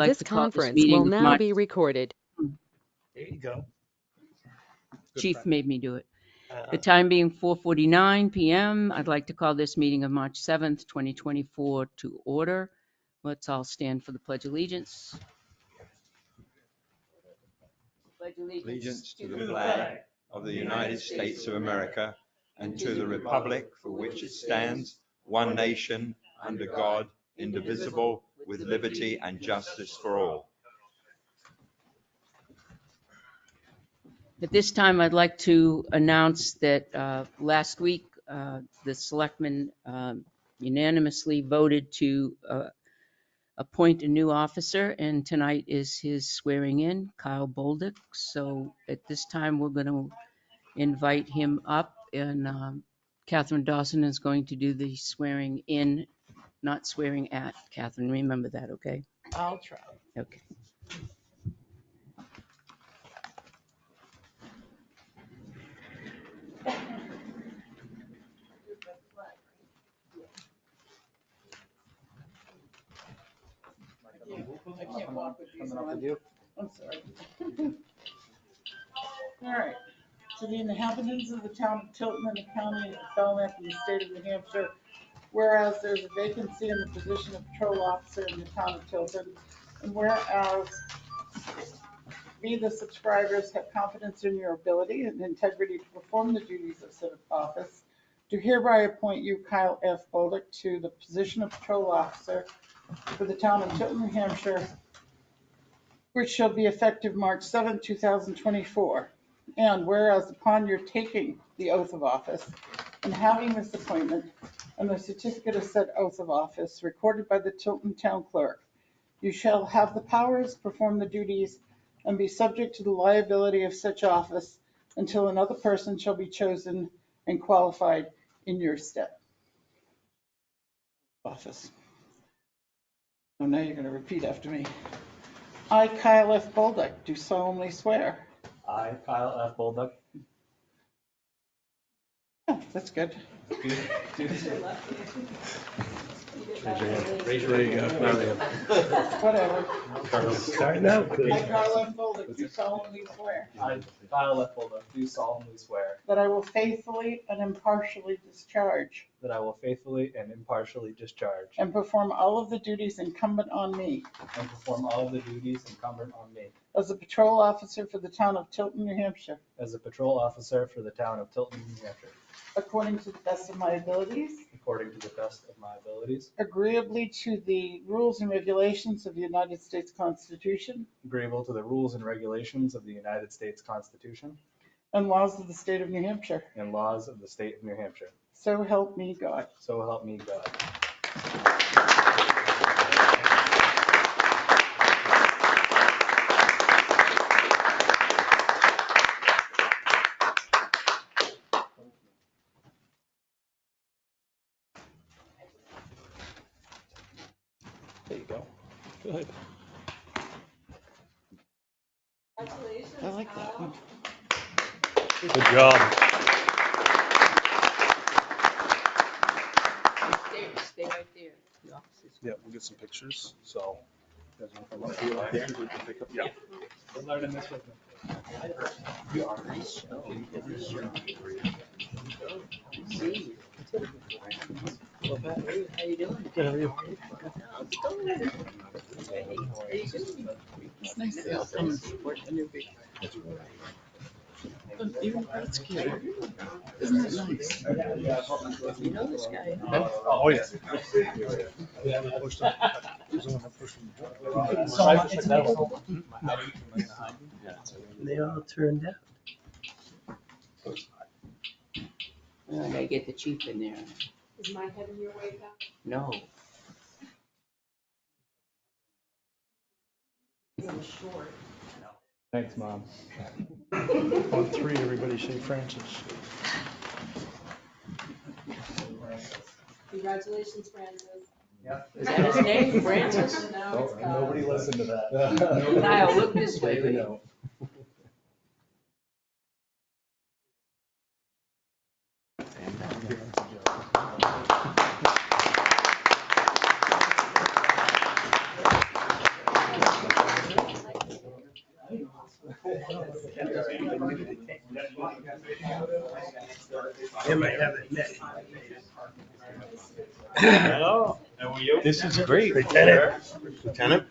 like This to call this conference meeting will of now March. be recorded. There you go. Good Chief friend. made me do it. The time being 4:49 p.m., I'd like to call this meeting of March 7th, 2024 to order. Let's all stand for the Pledge of Allegiance. Pledge Allegiance to the flag of the United States of America and to the republic for which it stands, one nation, under God, indivisible, with liberty and justice for all. At this time, I'd like to announce that last week, the Selectmen unanimously voted to appoint a new officer, and tonight is his swearing in, Kyle Bolduc. So at this time, we're going to invite him up, and Catherine Dawson is going to do the swearing in, not swearing at. Catherine, remember that, okay? I'll try. Okay. I can't walk with these on. I'm sorry. All right. To the inhabitants of the town of Tilton and the county of Falmouth in the state of New Hampshire, whereas there's a vacancy in the position of patrol officer in the town of Tilton, and whereas we, the subscribers, have confidence in your ability and integrity to perform the duties of said office, do hereby appoint you, Kyle F. Bolduc, to the position of patrol officer for the town of Tilton, New Hampshire, which shall be effective March 7, 2024. And whereas upon your taking the oath of office and having this appointment and the certificate of said oath of office recorded by the Tilton Town Clerk, you shall have the powers, perform the duties, and be subject to the liability of such office until another person shall be chosen and qualified in your stead. Office. So now you're going to repeat after me. I, Kyle F. Bolduc, do solemnly swear. I, Kyle F. Bolduc. Oh, that's good. Raise your hand. Whatever. Starting out good. I, Kyle F. Bolduc, do solemnly swear I, Kyle F. Bolduc, do solemnly swear that I will faithfully and impartially discharge that I will faithfully and impartially discharge and perform all of the duties incumbent on me and perform all of the duties incumbent on me as a patrol officer for the town of Tilton, New Hampshire, as a patrol officer for the town of Tilton, New Hampshire, according to the best of my abilities, according to the best of my abilities, agreeably to the rules and regulations of the United States Constitution agreeable to the rules and regulations of the United States Constitution and laws of the state of New Hampshire. and laws of the state of New Hampshire. So help me God. So help me God. There you go. Good. I like that one. Good job. Stay right there. The office is- Yeah, we'll get some pictures. So. You guys want to come up here? Yeah. We're learning this with me. Nice show. See. Well, Pat, how you doing? Good, how are you? It's nice to all come and support the new people. Even that's cute. Isn't that nice? You know this guy? Oh, yeah. They all turned out. I gotta get the chief in there. Is my head in your way, Pat? No. I'm short. Thanks, Mom. On three, everybody say Francis. Congratulations, Francis. Is that his name, Francis? Now it's Kyle. Nobody listened to that. Kyle, look this way. Take a note. Him I haven't met. Hello. How are you? This is great. Lieutenant. Lieutenant?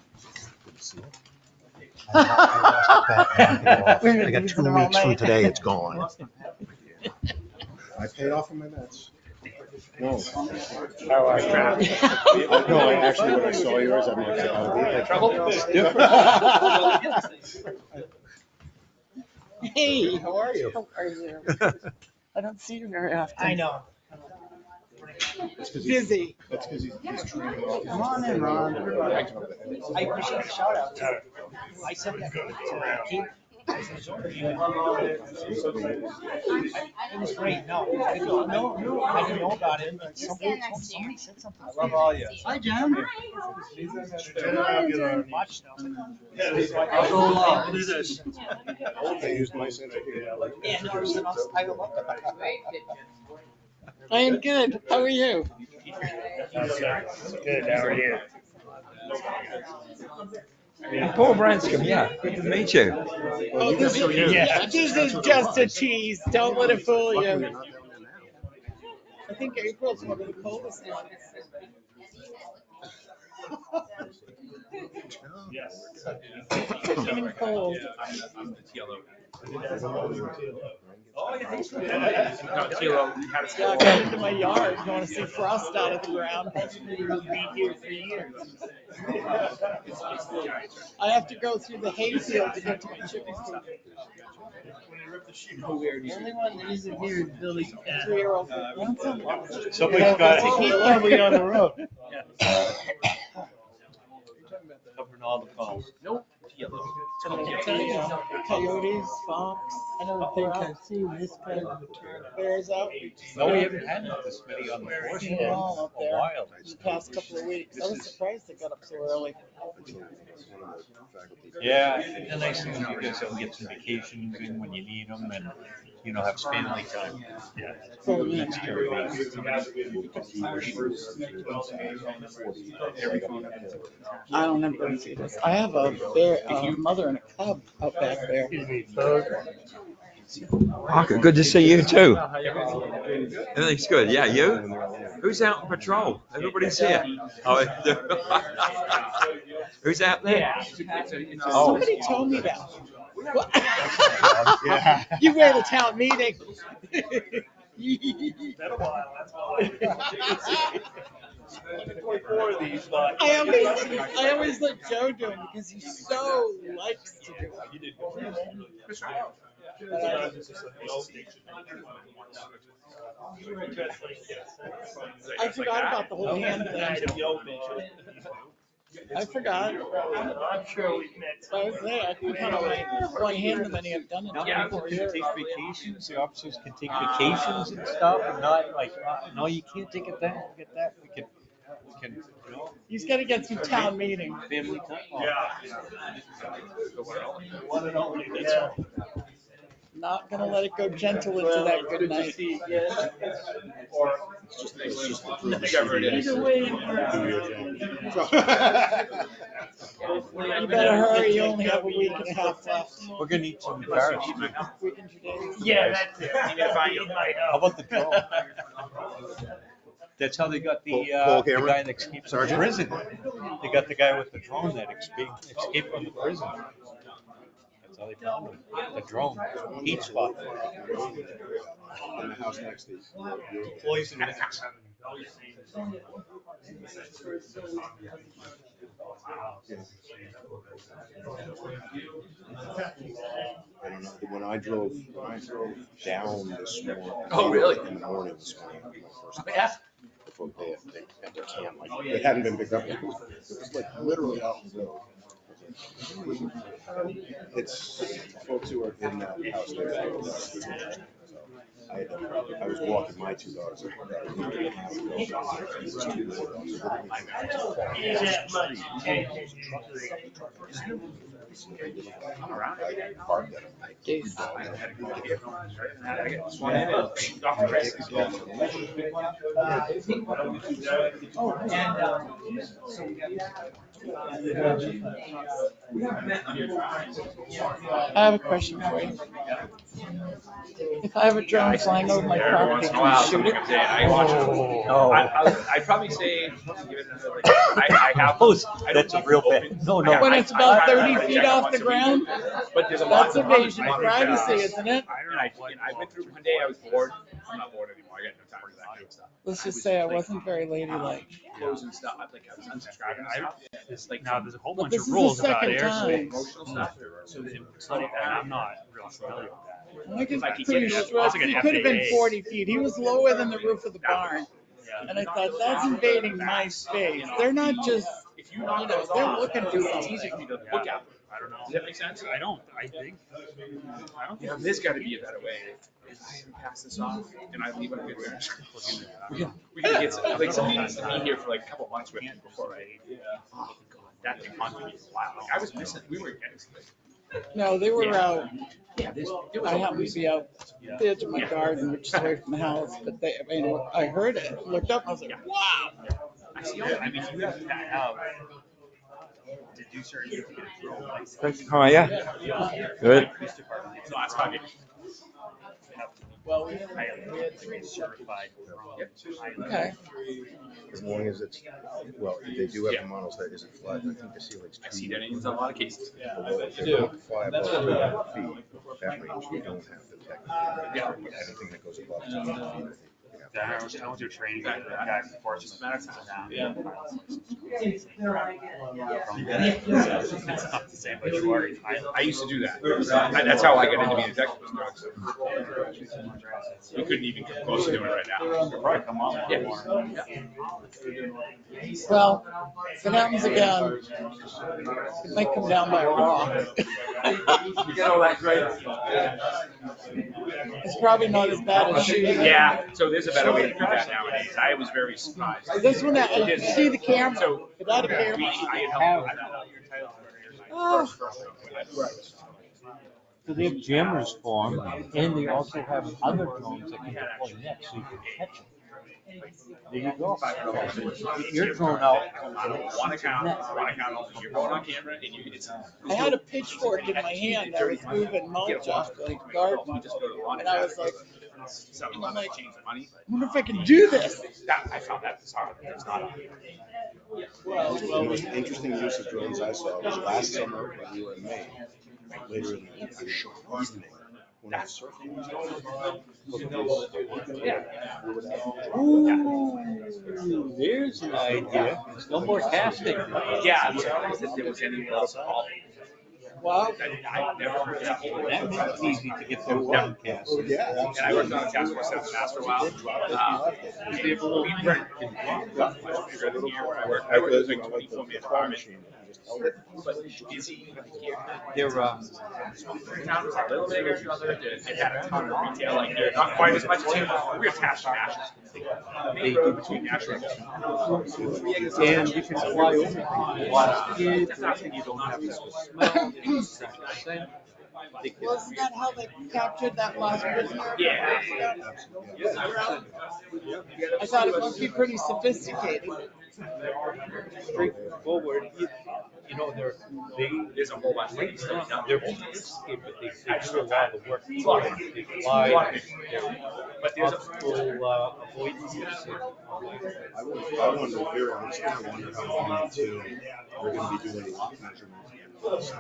Wait a I minute, got he's 2 been all weeks from night. today, it's gone. I paid off on my meds. No. How are you? No, I actually, when I saw yours, I'm like, out of it. Trouble? It's different. Hey, How are you? how are you? I don't see you very often. I know. Busy. That's because he's training off. Come on in, Ron. I appreciate the shout out. I said that to Keith. It was great. No, no, I didn't know about it, but somebody said something. I love all you. Hi, Jen. Watch now. I'll go along, we'll do this. I used my sense of humor. Yeah, no, it was an awesome, I love it. I am good. How are you? Good, how are you? Paul Branscombe, yeah. Good to meet you. Oh, this is just a tease. Don't let it fool Luckily, you. you're not down there now. I think April's one of the coldest ones. Coming cold. Yeah, come into my yard. You want to see frost out of the ground? We'll be here for years. I have to go through the hayfield to get to my chicken coop. The only one that isn't here is Billy's cat. 3-year-old. Somebody's got it. He's probably on the road. Covering all the calls. Nope. Coyotes, fox. I don't think I've seen this kind of a turn. Bears out. No, we haven't had this many on the force Seen in them all up there a while. in the past couple of weeks. I was surprised they got up so early. Yeah, the nice thing is you guys will get some vacations in when you need them and, have family time. Yeah. So neat. That's terrific. I don't remember see this. I have a bear, a mother and a cub out back there. Parker, good to see you too. Everything's good. Yeah, you? Who's out on patrol? Everybody's here. Oh, who's out there? Oh, Somebody told me that. You were at a town meeting. I always let Joe do it because he so likes to do it. I forgot about the whole hand thing. I forgot. I'm sure we've met. I was there. I can count on my hand how many I've done it. Now people can take vacations, the officers can take vacations and stuff, and not like, no, you can't take it that, get that, we can, He's got to get through town meeting. family time. One and only, that's right. Not gonna let it go gentle into that good night. Either way, You better hurry. You only have a week and a half left. We're gonna need some cars. Week and 2 days. yeah, that's it. You gotta find your night How out. about the drone? That's how they got the Roll the camera. guy that escaped from prison. They got the guy with the drone that escaped from the prison. That's how they found him. The drone, heat spot. In the house next to you. Poison gas. I don't know, when I drove down this morning. Oh, really? In the morning this morning. my first Yeah. Before they had their can, like, it hadn't been picked up yet. It was like literally out the road. It's folks who are in that house there. So I was walking my two dogs. Barked at him. I have a question for you. If I have a drone flying over my property, can you shoot it? I'd probably say, give it another, like, I have those. That's a real bad. No, no. When it's about 30 feet off the ground? But there's a lot. That's invasion of privacy, isn't it? I don't know. I went through one day, I was bored. I'm not bored anymore. I got no time for that kind of stuff. Let's just say I wasn't very ladylike. Clothes and stuff. Like I was unsubscribing and stuff. It's like, now there's a whole But bunch this of is rules the about second airspace. Emotional stuff. So it's like, and I'm not really familiar with that. I guess Like he pretty said, sure that's like an he could have been FAA. 40 feet. He was lower than the roof of the barn. Yeah. And I thought, that's invading my space. They're not just, If you knock you know, those they're off, looking for it's easy for something. me to look at. I don't know. Does that make sense? I don't think There's got to be a better way. If I pass this off and I leave on good terms, we can get some, like somebody needs to be here for like a couple months with me before I. Oh God, that month would be wild. Like I was missing. We were getting No, they were out. yeah. It was I happened to be out the edge of my garden, which is away from the house, but they, I mean, I heard it, looked up, and I was like, wow. I see. I mean, you have to have to do certain things to get a drone license. How are you? Good. Police department, So that's how I get. Well, I have like a certified drone. okay. As long as it's, well, they do have the models that isn't flight. I think the ceiling's I see that in a lot of cases. below. If they don't fly above 200 feet, that range, you don't have to technically. But anything that goes above 200 feet, I think. I went through training with a guy from Portsmouth. It's not the same, but you are. I used to do that. That's how I got into being a detective. Was drugs. You couldn't even come close to doing it right now. Probably come on. Yeah. Well, if it happens again, it might come down by a rock. You get all that great. It's probably not as bad as shooting. Yeah, so there's a better way to do that nowadays. I was very surprised. This one, you see the camera? So, It had a camera. I had helped. Oh. So they have jammers for them, and they also have other drones that can deploy next, so you can catch them. There you go. Get your drone out. One account only. You're going on camera and you, it's. I had a pitchfork in my hand. I was moving mulch off the garden. And I was like, Something like change the money. I wonder if I can do this. That, I found that bizarre. There's not a. The most interesting use of drones I saw was last summer when we were in Maine, later in the evening, when I was surfing. Ooh, there's an idea. No more casting. Yeah, I'm surprised that there was anyone else involved. Wow. I never heard that before. That makes it easy to get those down cast. Yeah. And I worked on a task force out for a while. We weren't I was like 24-minute farm machine. But busy. They're, Town was a little bigger. It had a ton of retail, like there, not quite as much. We're attached to national. They do between national. And you can fly over. Watch kids, you don't have to smell. Well, isn't that how they captured that last prisoner? Yeah. I thought it must be pretty sophisticated. Straightforward. You know, There's a whole bunch of things. they're sophisticated, but they do a lot of the work. They fly, But there's a optical avoidance. I wonder, very honestly, I wonder how many two we're going to be doing measurements.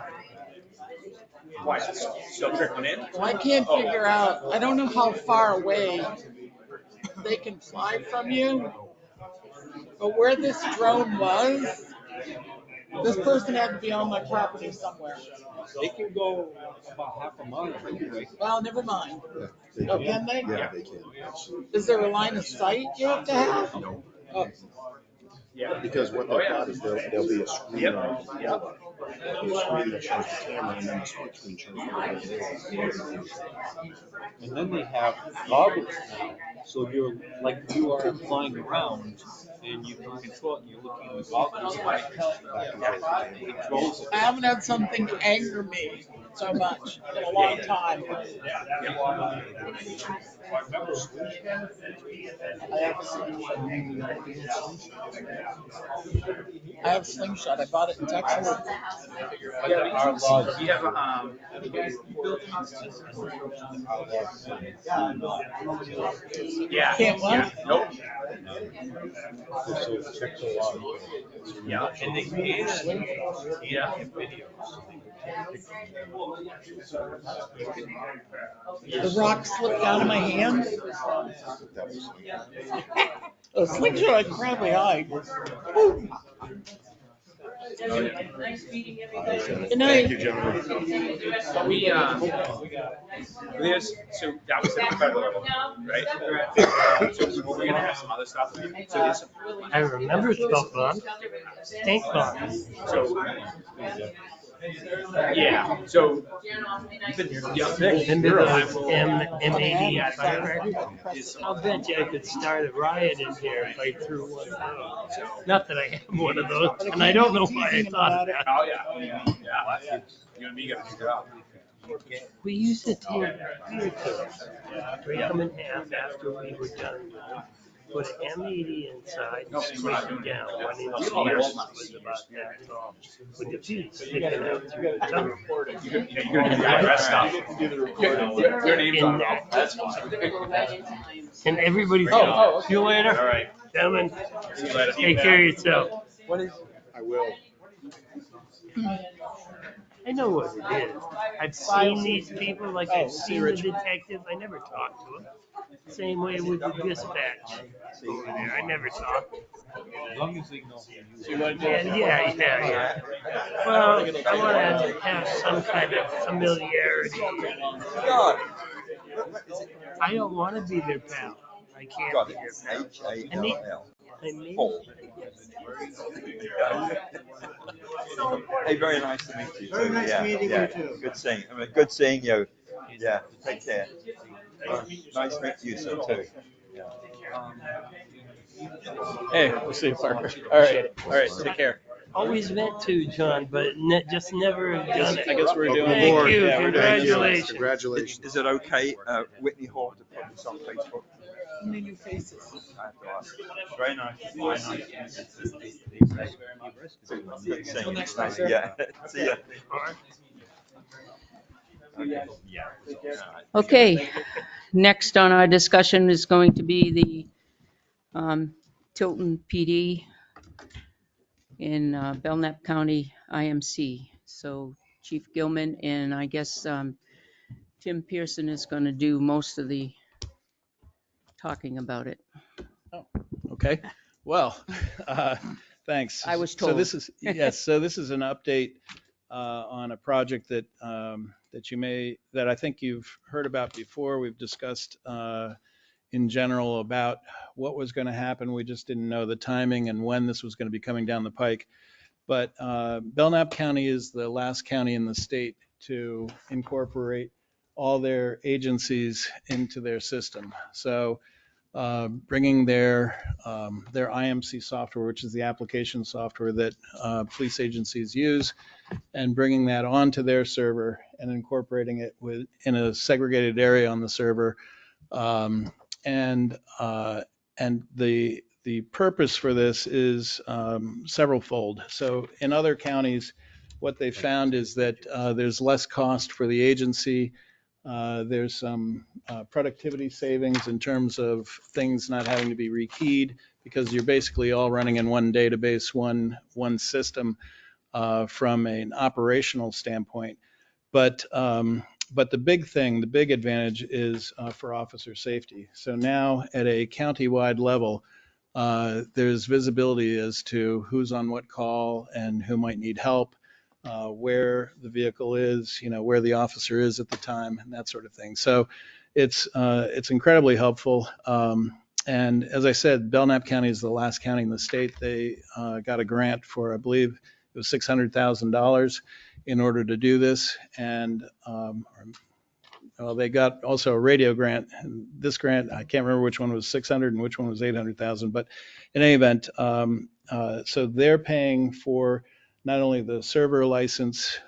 why still trickling in. Well, I can't figure out, I don't know how far away they can fly from you, but where this drone was, this person had to be on my property somewhere. They can go about half a mile anyway. Well, never mind. Yeah, Oh, can they? Yeah, they can. Is there a line of sight you have to have? No. Oh. Because what they've got is there'll be a screen on the computer. There'll be a screen that shows the camera, and then the switch screen shows where it is. And then they have goggles now, so you're like you are flying around, and you can control it. And you're looking at the goggles, and it controls it. I haven't had something anger me so much in a long time. I have Slingshot. I bought it in Texas. Our laws. You have yeah. Can't what? Yeah. Nope. So check the laws. Yeah. And they can. Yeah. The rock slipped out of my hand. A slingshot incredibly high. Woo. Nice meeting everybody. Good night. Thank you, gentlemen. We so that was at the federal level, right? So we're gonna have some other stuff. So there's some, I remember stuff on stink bombs. so yeah. So you've been here. Remember those M80 firecrackers? I'll bet you I could start a riot in here if I threw one out. Not that I have one of those, and I don't know why I thought of that. Oh yeah. Yeah. You and me gotta figure it out. We used to take beer cans, break them in half after we were done with them, put an M80 inside and squeeze them down 1 inch each was about that tall, with the feet sticking out through the tongue. You're gonna do the address stuff. Your name's on it. That's fine. And everybody said, Oh, see you later. All right. Gentlemen, See you later. take care of yourself. What is? I will. I know what it is. I've seen these people, like I've seen the detective. I never talked to him. Same way with the dispatch over there. I never talked. As long as they know. Yeah. Well, I want to have some kind of familiarity. I don't want to be their pal. I can't be their pal. H-A-L-L. I mean, Hey, very nice to meet you. Very nice meeting you too. Good seeing. Good seeing you. Yeah. Take care. Nice meeting you too. Hey, we'll see you, Parker. All right. Take care. always meant to, John, but just never done it. I guess we're doing. Thank Welcome you. aboard. Congratulations. Congratulations. Is it okay, Whitney Hall, to put this on Facebook? Many new faces. I have to ask. Very nice. Very nice. Good seeing you. Yeah. See ya. Okay, next on our discussion is going to be the Tilton PD in Belknap County IMC. So Chief Gilman and I guess Tim Pearson is going to do most of the talking about it. Okay. Well, thanks. I was So told. this is So this is an update on a project that that I think you've heard about before. We've discussed in general about what was going to happen. We just didn't know the timing and when this was going to be coming down the pike. But Belknap County is the last county in the state to incorporate all their agencies into their system. So bringing their IMC software, which is the application software that police agencies use, and bringing that onto their server and incorporating it in a segregated area on the server. And the purpose for this is severalfold. So in other counties, what they found is that there's less cost for the agency. There's some productivity savings in terms of things not having to be rekeyed, because you're basically all running in one database, one system from an operational standpoint. But the big advantage is for officer safety. So now at a county-wide level, there's visibility as to who's on what call and who might need help, where the vehicle is, where the officer is at the time, and that sort of thing. So it's incredibly helpful. And as I said, Belknap County is the last county in the state. They got a grant for, I believe it was $600,000 in order to do this. And well, they got also a radio grant. And this grant, I can't remember which one was 600 and which one was 800,000. But in any event, so they're paying for not only the server license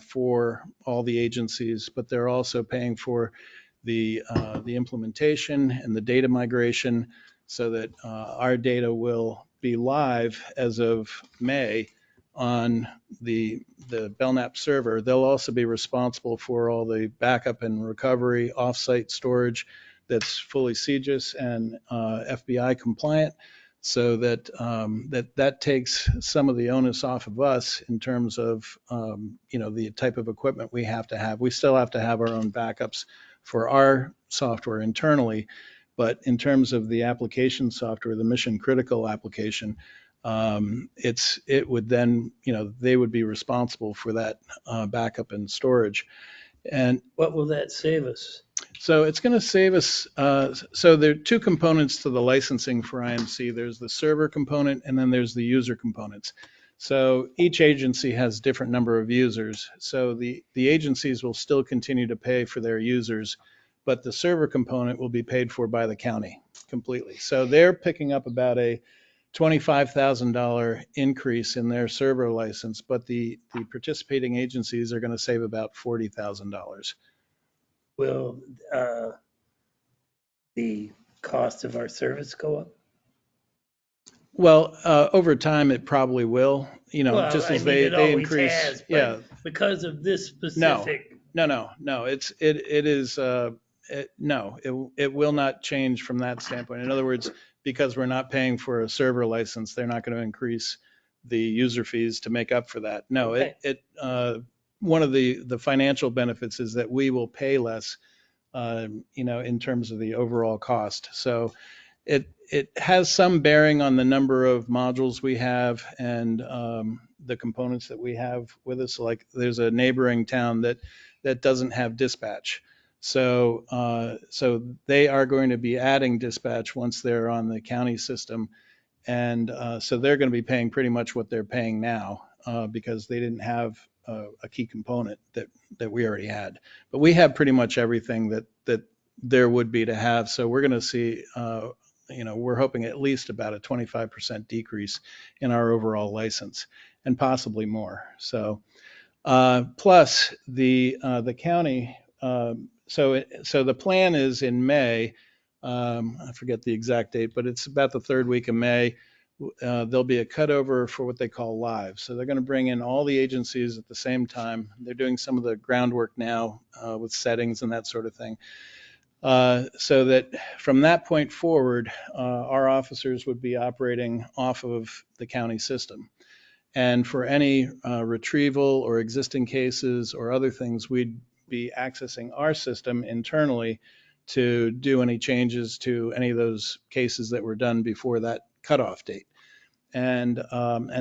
for all the agencies, but they're also paying for the implementation and the data migration so that our data will be live as of May on the Belknap server. They'll also be responsible for all the backup and recovery offsite storage that's fully CGIS and FBI compliant, so that that takes some of the onus off of us in terms of the type of equipment we have to have. We still have to have our own backups for our software internally, but in terms of the application software, the mission critical application, it would then, they would be responsible for that backup and storage. And What will that save us? so it's going to save us. So there are two components to the licensing for IMC. There's the server component, and then there's the user components. So each agency has a different number of users. So the agencies will still continue to pay for their users, but the server component will be paid for by the county completely. So they're picking up about a $25,000 increase in their server license, but the participating agencies are going to save about $40,000. Will the cost of our service go up? Well, over time, it probably will, Well, just I as mean, it they always increase. has, but Yeah, because of this specific. no. It is, no, it will not change from that standpoint. In other words, because we're not paying for a server license, they're not going to increase the user fees to make up for that. No, Okay. one of the financial benefits is that we will pay less, in terms of the overall cost. So it has some bearing on the number of modules we have and the components that we have with us. Like there's a neighboring town that doesn't have dispatch. So they are going to be adding dispatch once they're on the county system. And so they're going to be paying pretty much what they're paying now because they didn't have a key component that we already had. But we have pretty much everything that there would be to have. So we're going to see, we're hoping at least about a 25% decrease in our overall license and possibly more. So plus the county, so the plan is in May, I forget the exact date, but it's about the third week of May. There'll be a cutover for what they call live. So they're going to bring in all the agencies at the same time. They're doing some of the groundwork now with settings and that sort of thing. So that from that point forward, our officers would be operating off of the county system. And for any retrieval or existing cases or other things, we'd be accessing our system internally to do any changes to any of those cases that were done before that cutoff date. And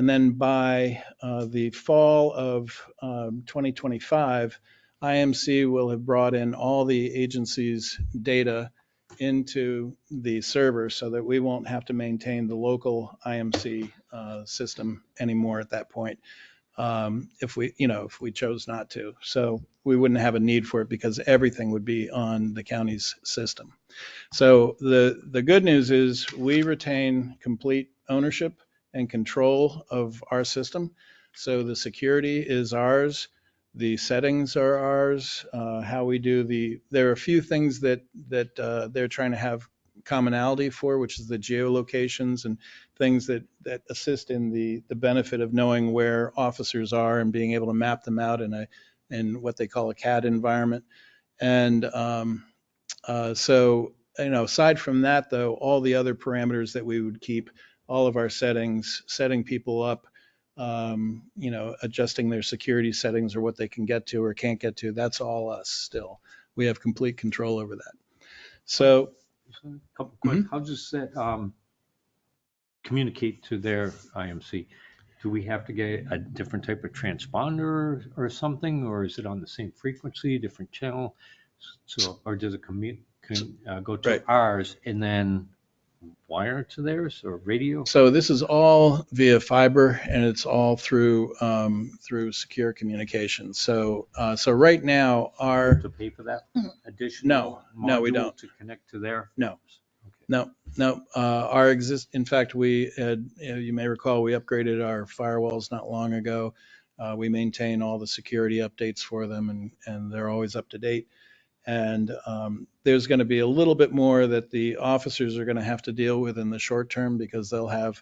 then by the fall of 2025, IMC will have brought in all the agency's data into the server so that we won't have to maintain the local IMC system anymore at that point. If we chose not to. So we wouldn't have a need for it because everything would be on the county's system. So the good news is we retain complete ownership and control of our system. So the security is ours. The settings are ours. How we do there are a few things that they're trying to have commonality for, which is the geolocations and things that assist in the benefit of knowing where officers are and being able to map them out in what they call a CAD environment. And so, aside from that, though, all the other parameters that we would keep, all of our settings, setting people up, adjusting their security settings or what they can get to or can't get to, that's all us still. We have complete control over that. So, Couple quick, how does that communicate to their IMC? Do we have to get a different type of transponder or something, or is it on the same frequency, different channel? So, or does it go to Right. ours and then wire to theirs or radio? So this is all via fiber, and it's all through secure communications. So right now To pay for that additional No, we module don't. to connect to their? No. Okay. No. In fact, you may recall, we upgraded our firewalls not long ago. We maintain all the security updates for them, and they're always up to date. And there's going to be a little bit more that the officers are going to have to deal with in the short term, because they'll have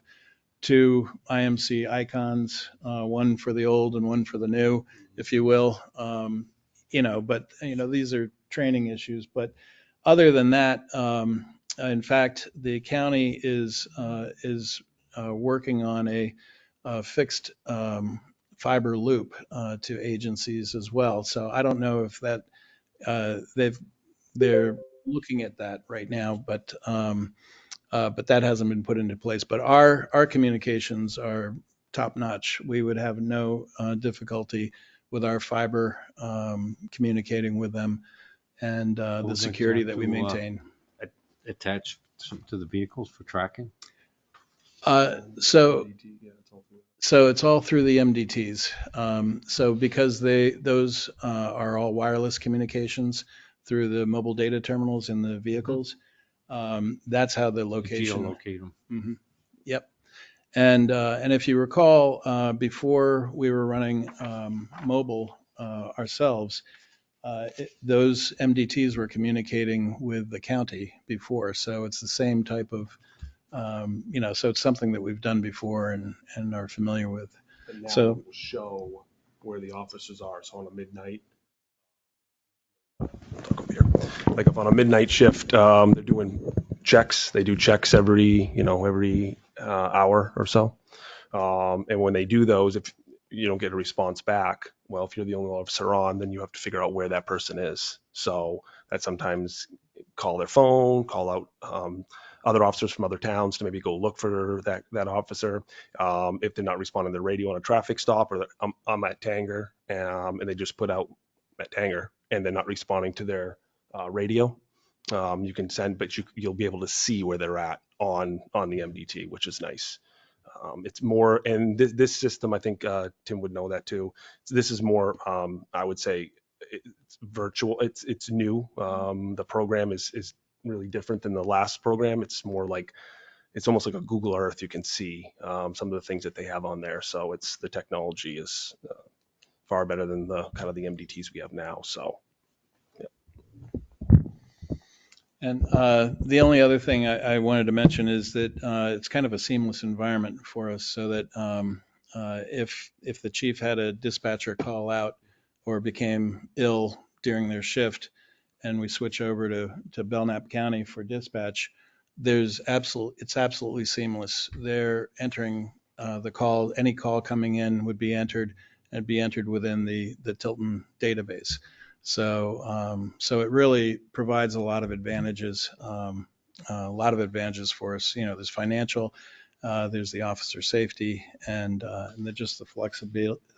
two IMC icons, one for the old and one for the new, if you will. But these are training issues. But other than that, in fact, the county is working on a fixed fiber loop to agencies as well. So I don't know if that they're looking at that right now, but that hasn't been put into place. But our communications are top notch. We would have no difficulty with our fiber communicating with them, and the security that we maintain. Attached to the vehicles for tracking? So it's all through the MDTs. So because those are all wireless communications through the mobile data terminals in the vehicles, that's how the location. Geolocate them. Mm-hmm. Yep. And if you recall, before we were running mobile ourselves, those MDTs were communicating with the county before. So it's the same type of, so it's something that we've done before and are familiar with. And now So- it will show where the officers are. So on a midnight, talk over here. Like if on a midnight shift, they're doing checks. They do checks every hour or so. And when they do those, if you don't get a response back, well, if you're the only officer on, then you have to figure out where that person is. So that sometimes call their phone, call out other officers from other towns to maybe go look for that officer. If they're not responding to the radio on a traffic stop, or I'm at Tanger, and they just put out at Tanger and they're not responding to their radio, you can send, but you'll be able to see where they're at on the MDT, which is nice. It's more, and this system, I think Tim would know that too. This is more, I would say, it's virtual. It's new. The program is really different than the last program. It's more like, it's almost like a Google Earth. You can see some of the things that they have on there. So the technology is far better than the kind of the MDTs we have now. So. And the only other thing I wanted to mention is that it's kind of a seamless environment for us, so that if the chief had a dispatcher call out or became ill during their shift, and we switch over to Belknap County for dispatch, it's absolutely seamless. They're entering the call. Any call coming in would be entered within the Tilton database. So it really provides a lot of advantages for us. There's financial, there's the officer safety, and just the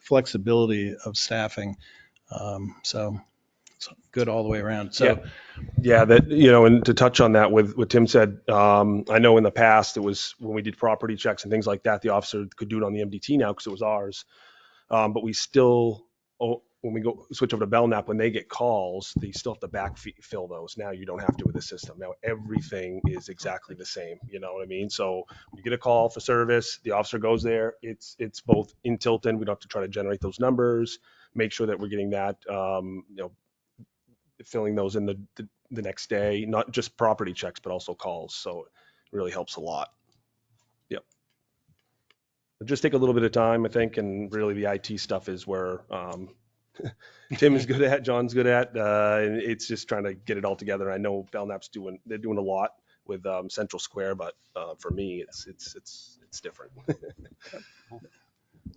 flexibility of staffing. So it's good all the way around. So Yeah, and to touch on that with what Tim said, I know in the past it was when we did property checks and things like that, the officer could do it on the MDT now because it was ours. But we still, when we go switch over to Belknap, when they get calls, they still have to backfill those. Now you don't have to with the system. Now everything is exactly the same. You know what I mean? So you get a call for service, the officer goes there. It's both in Tilton. We don't have to try to generate those numbers, make sure that we're getting that, filling those in the next day, not just property checks, but also calls. So it really helps a lot. Yep. It'll just take a little bit of time, I think, and really the IT stuff is where Tim is good at, John's good at, and it's just trying to get it all together. I know Belknap's they're doing a lot with Central Square, but for me, it's different.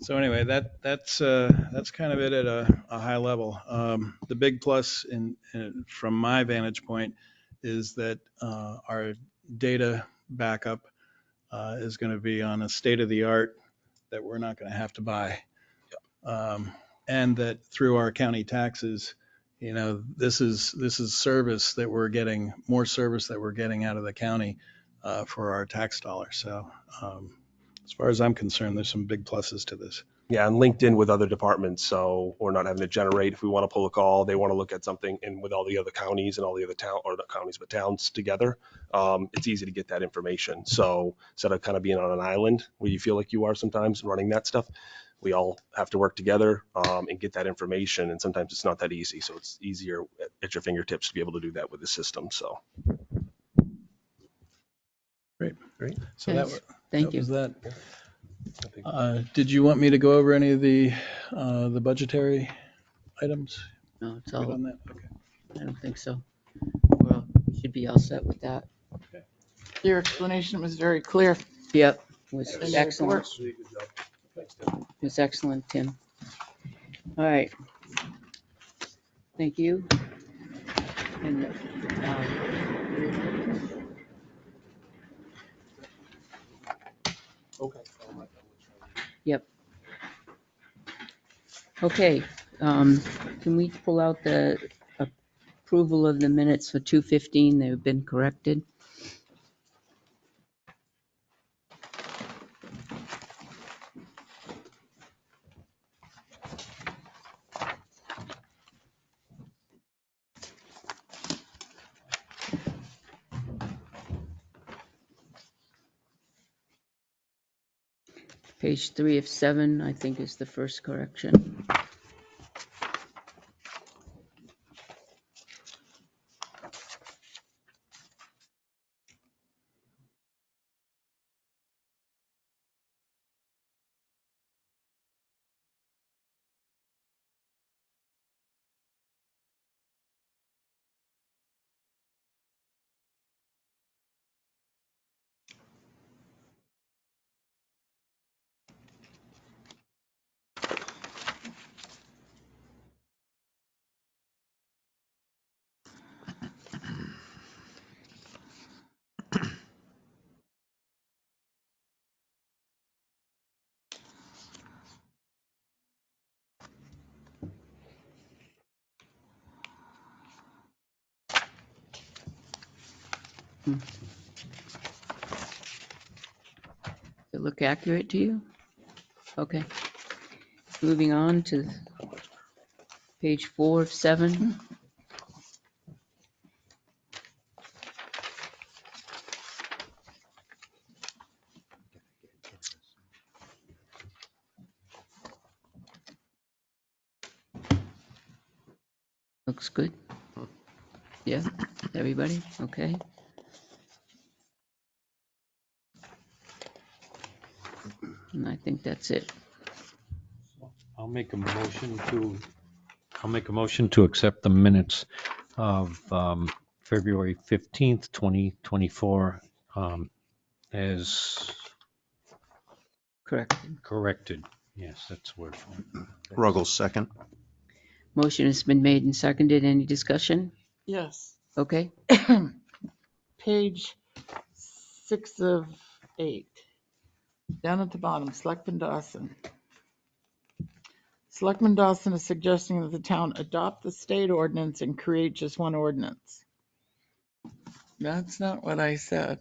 So anyway, that's kind of it at a high level. The big plus from my vantage point is that our data backup is going to be on a state of the art that we're not going to have to buy, and that through our county taxes, this is service that we're getting, more service that we're getting out of the county for our tax dollars. So as far as I'm concerned, there's some big pluses to this. Yeah, and linked in with other departments, so we're not having to generate. If we want to pull a call, they want to look at something, and with all the other counties and all the other or not counties, but towns together, it's easy to get that information. So instead of kind of being on an island where you feel like you are sometimes running that stuff, we all have to work together and get that information. And sometimes it's not that easy, so it's easier at your fingertips to be able to do that with the system. So Great. So Yes, thank you. was that. Did you want me to go over any of the budgetary items? No, it's Good all, on that? Okay. I don't think so. Well, we should be all set with that. Your explanation was very clear. Yep, was And your excellent. report. It was excellent, Tim. All right. Thank you. And, yep. Okay, can we pull out the approval of the minutes for 2:15? They've been corrected. Page 3 of 7, I think, is the first correction. Does it look accurate to you? Okay. Moving on to page 4 of 7. Looks good. Yeah, everybody, okay. And I think that's it. I'll make a motion to accept the minutes of February 15th, 2024 as Correct. corrected. Yes, that's the word for it. Ruggles second. Motion has been made and seconded. Any discussion? Yes. Okay. Page 6 of 8. Down at the bottom, Selectman Dawson. Selectman Dawson is suggesting that the town adopt the state ordinance and create just one ordinance. That's not what I said.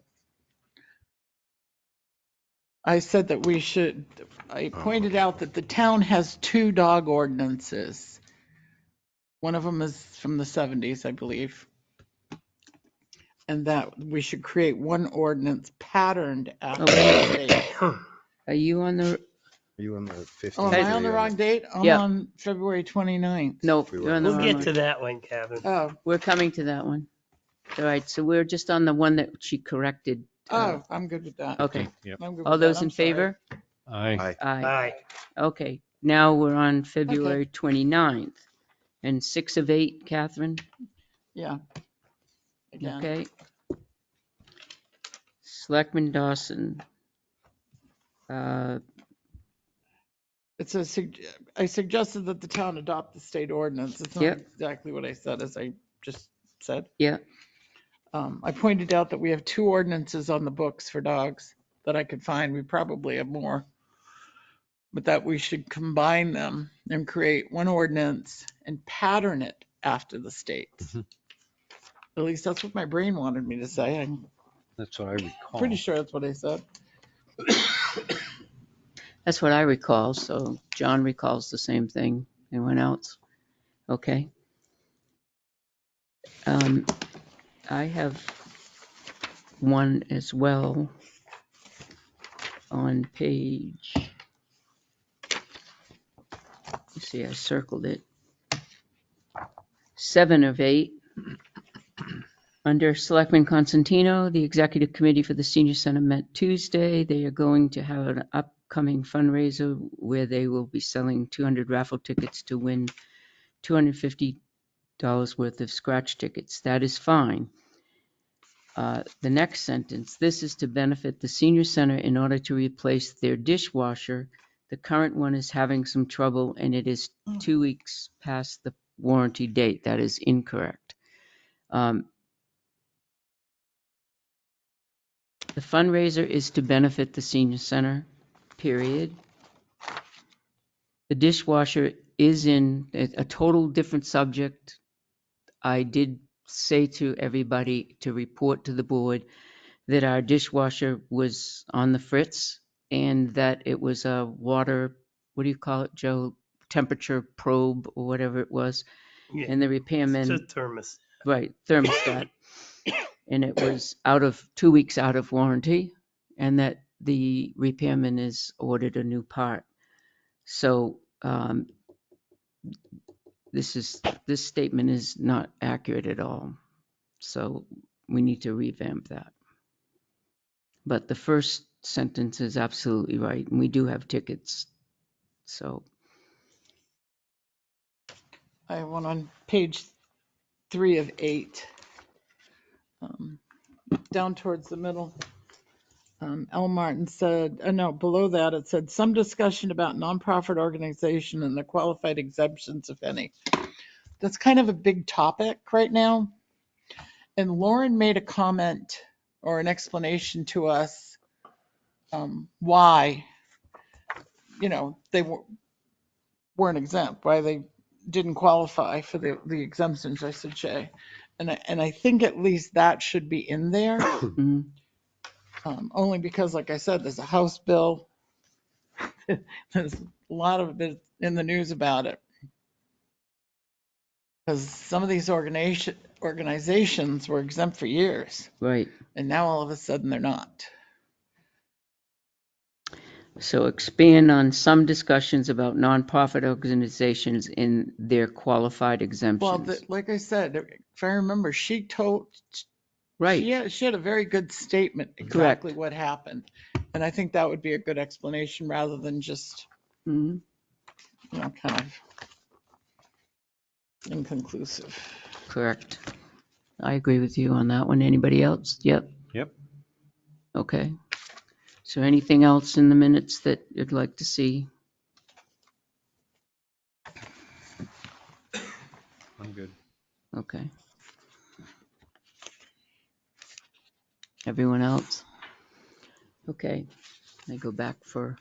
I said that we should, I pointed out that the town has 2 dog ordinances. One of them is from the 70s, I believe. And that we should create one ordinance patterned after the state. Are you on the, Are you on the 15th? Oh, am I on the wrong date? I'm Yeah. on February 29th. no, you're on the We'll wrong get one. to that one, Kevin. Oh, We're coming to that one. All right, so we're just on the one that she corrected. oh, I'm good with that. Okay. Yep. I'm good All with that. those in I'm sorry. favor? Aye. Aye. Aye. Okay, now we're on February 29th. And 6 of 8, Catherine? Yeah. Again. Okay. Selectman Dawson. It's I suggested that the town adopt the state ordinance. It's not Yep. exactly what I said, as I just said. Yeah, I pointed out that we have 2 ordinances on the books for dogs that I could find. We probably have more. But that we should combine them and create one ordinance and pattern it after the states. Mhm. At least that's what my brain wanted me to say. That's what I recall. Pretty sure that's what I said. That's what I recall, so John recalls the same thing. Anyone else? Okay. I have one as well on page, you see, I circled it. 7 of 8. Under Selectman Constantino, the Executive Committee for the Senior Center met Tuesday. They are going to have an upcoming fundraiser where they will be selling 200 raffle tickets to win $250 worth of scratch tickets. That is fine. The next sentence, this is to benefit the Senior Center in order to replace their dishwasher. The current one is having some trouble and it is 2 weeks past the warranty date. That is incorrect. The fundraiser is to benefit the Senior Center, period. The dishwasher is in a total different subject. I did say to everybody to report to the board that our dishwasher was on the fritz and that it was a water, what do you call it, Joe? Temperature probe or whatever it was. Yeah, And the it's repairman, a thermos. right, thermostat. And it was 2 weeks out of warranty, and that the repairman has ordered a new part. So this statement is not accurate at all. So we need to revamp that. But the first sentence is absolutely right, and we do have tickets. So I have one on page 3 of 8. Down towards the middle. L. Martin said, no, below that it said, some discussion about nonprofit organization and the qualified exemptions, if any. That's kind of a big topic right now. And Lauren made a comment or an explanation to us why, they weren't exempt, why they didn't qualify for the exemptions, I should say. And I think at least that should be in there. mhm, Only because, like I said, there's a House bill. There's a lot of it in the news about it. Because some of these organizations were exempt for years, right. and now all of a sudden they're not. So expand on some discussions about nonprofit organizations in their qualified Well, exemptions. like I said, if I remember, she Right, had a very good statement exactly what happened. And I think that would be a good explanation rather than just, mhm, kind of inconclusive. correct. I agree with you on that one. Anybody else? Yep. Yep. Okay. So anything else in the minutes that you'd like to see? I'm good. Okay. Everyone else? Okay. I go back for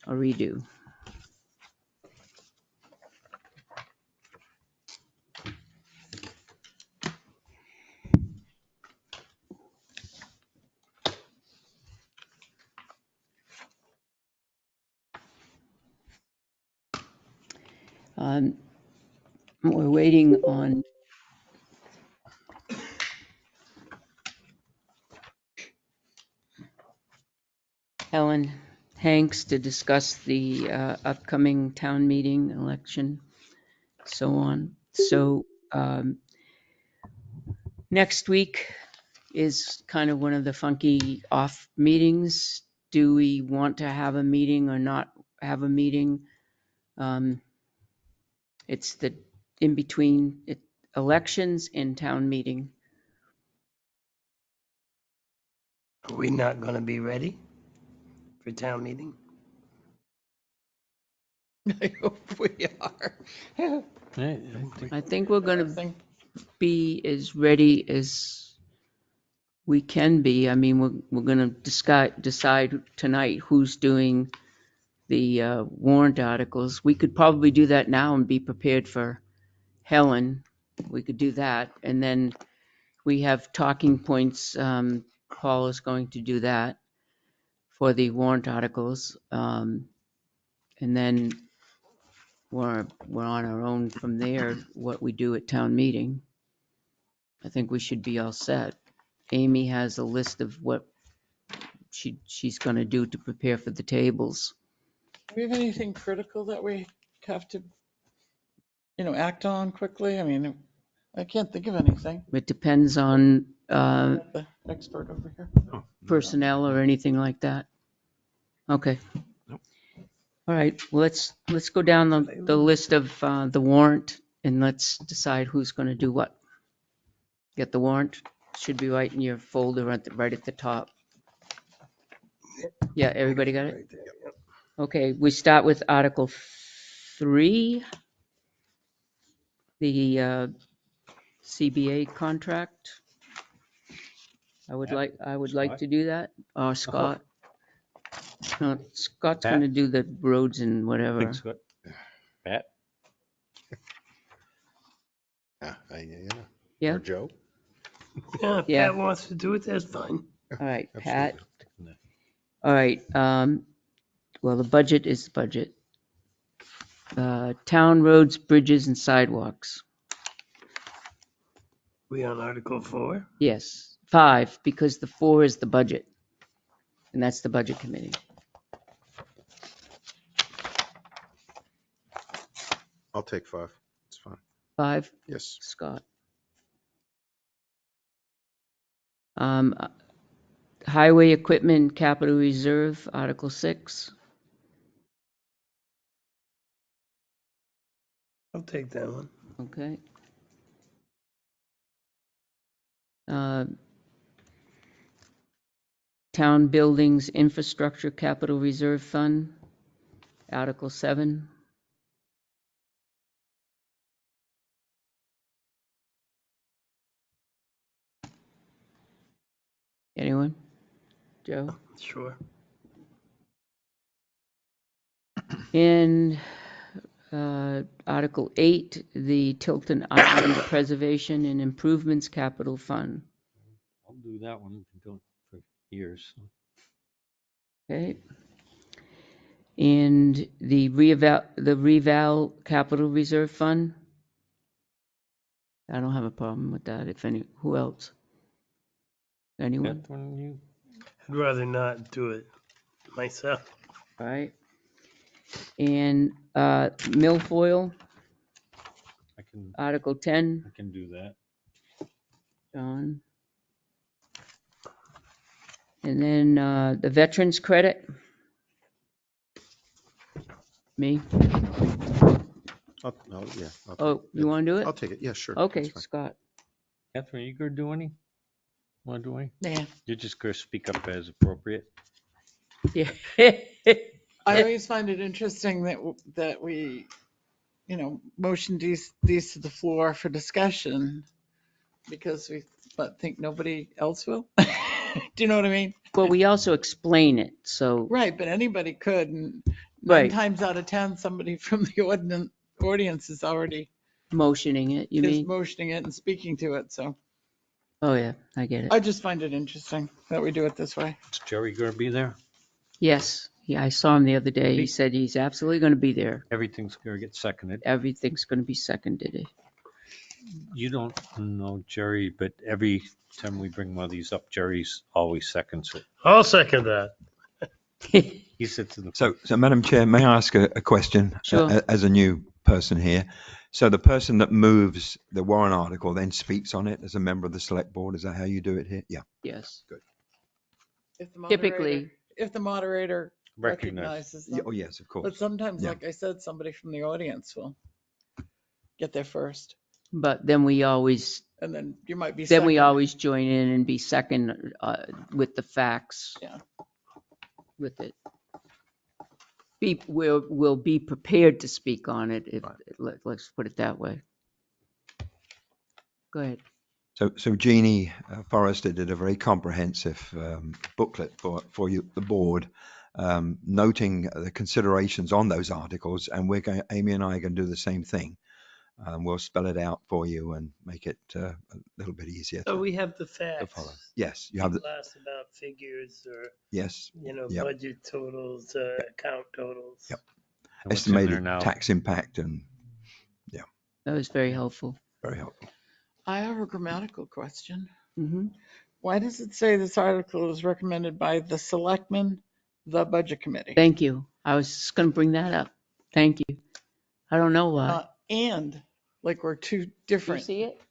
a redo. We're waiting on Helen Hanks to discuss the upcoming town meeting election, so on. So next week is kind of one of the funky off meetings. Do we want to have a meeting or not have a meeting? It's the in between elections and town meeting. Are we not going to be ready for town meeting? I hope we are. I think we're going to be as ready as we can be. I mean, we're going to decide tonight who's doing the warrant articles. We could probably do that now and be prepared for Helen. We could do that. And then we have talking points. Paul is going to do that for the warrant articles. And then we're on our own from there, what we do at town meeting. I think we should be all set. Amy has a list of what she's going to do to prepare for the tables. Do we have anything critical that we have to, act on quickly? I mean, I can't think of anything. It depends on The expert over here. personnel or anything like that. Okay. Nope. All right, well, let's go down the list of the warrant and let's decide who's going to do what. Get the warrant. Should be right in your folder right at the top. Yeah, everybody got it? Right there, yep. Okay, we start with Article 3, the CBA contract. I would like to do that. Or Scott. No, Scott's Pat? going to do the roads and whatever. Thanks, Scott. Pat? Yeah, Or Joe? Yeah, if Yeah. Pat wants to do it, that's fine. all right, Pat. Absolutely. All right, well, the budget is the budget. Town roads, bridges, and sidewalks. We on Article 4? Yes, 5, because the 4 is the budget. And that's the budget committee. I'll take 5. It's fine. 5, Yes. Scott. Highway equipment capital reserve, Article 6. I'll take that one. Okay. Town buildings infrastructure capital reserve fund, Article 7. Anyone? Joe? Sure. And Article 8, the Tilton Island Preservation and Improvements Capital Fund. I'll do that one. Been doing it for years. Okay. And the reval capital reserve fund. I don't have a problem with that. Who else? Anyone? Catherine, you? I'd rather not do it myself. All right. And milfoil, I can Article 10, do that. John. And then the veterans credit. Me? Oh, you want to do it? I'll take it. Yeah, sure. Okay, That's fine. Scott. Catherine, you gonna do any? Want to do any? Yeah. You're just gonna speak up as appropriate? Yeah. I always find it interesting that we, motion these to the floor for discussion because we think nobody else will. Do you know what I mean? Well, we also explain it, so. Right, but anybody could. And Right. 9 times out of 10, somebody from the audience is already Motioning it, you mean? motioning it and speaking to it. So Oh, yeah, I get it. I just find it interesting that we do it this way. Is Jerry gonna be there? Yes, yeah, I saw him the other day. He said he's absolutely going to be there. Everything's gonna get seconded. Everything's going to be seconded. You don't know Jerry, but every time we bring one of these up, Jerry's always seconds it. I'll second that. He sits in the. So Madam Chair, may I ask a question? Sure. As a new person here? So the person that moves the warrant article then speaks on it as a member of the select board? Is that how you do it here? Yeah. Yes. Typically, Typically, if the moderator Recognize. recognizes them. Oh, yes, of But course. sometimes, Yeah. like I said, somebody from the audience will get there first. but then we always And then you might be Then we second. always join in and be second with the facts. Yeah. With it. We'll be prepared to speak on it, if, let's put it that way. Go ahead. So Jeannie Forrester did a very comprehensive booklet for you, the board, noting the considerations on those articles, and Amy and I are going to do the same thing. We'll spell it out for you and make it a little bit easier So to we have the follow. facts. Yes, you have the, People ask about figures or, yes, Yep. budget totals, account totals. Yep. And what's in there estimated now? tax impact, and That was very helpful. very helpful. I have a grammatical question. Hmm. Why does it say this article is recommended by the Selectmen, the Budget Committee? Thank you. I was just going to bring that up. Thank you. I don't know why. And, like, we're two You different. see it?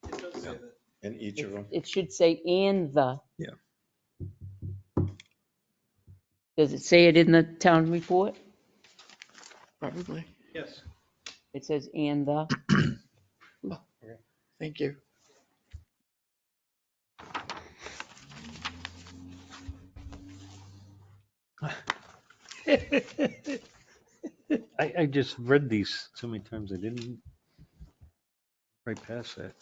In each of them. It should say and the. Yeah. Does it say it in the town report? Probably. Yes. It says and the. Thank you. I just read these so many times, I didn't right past that.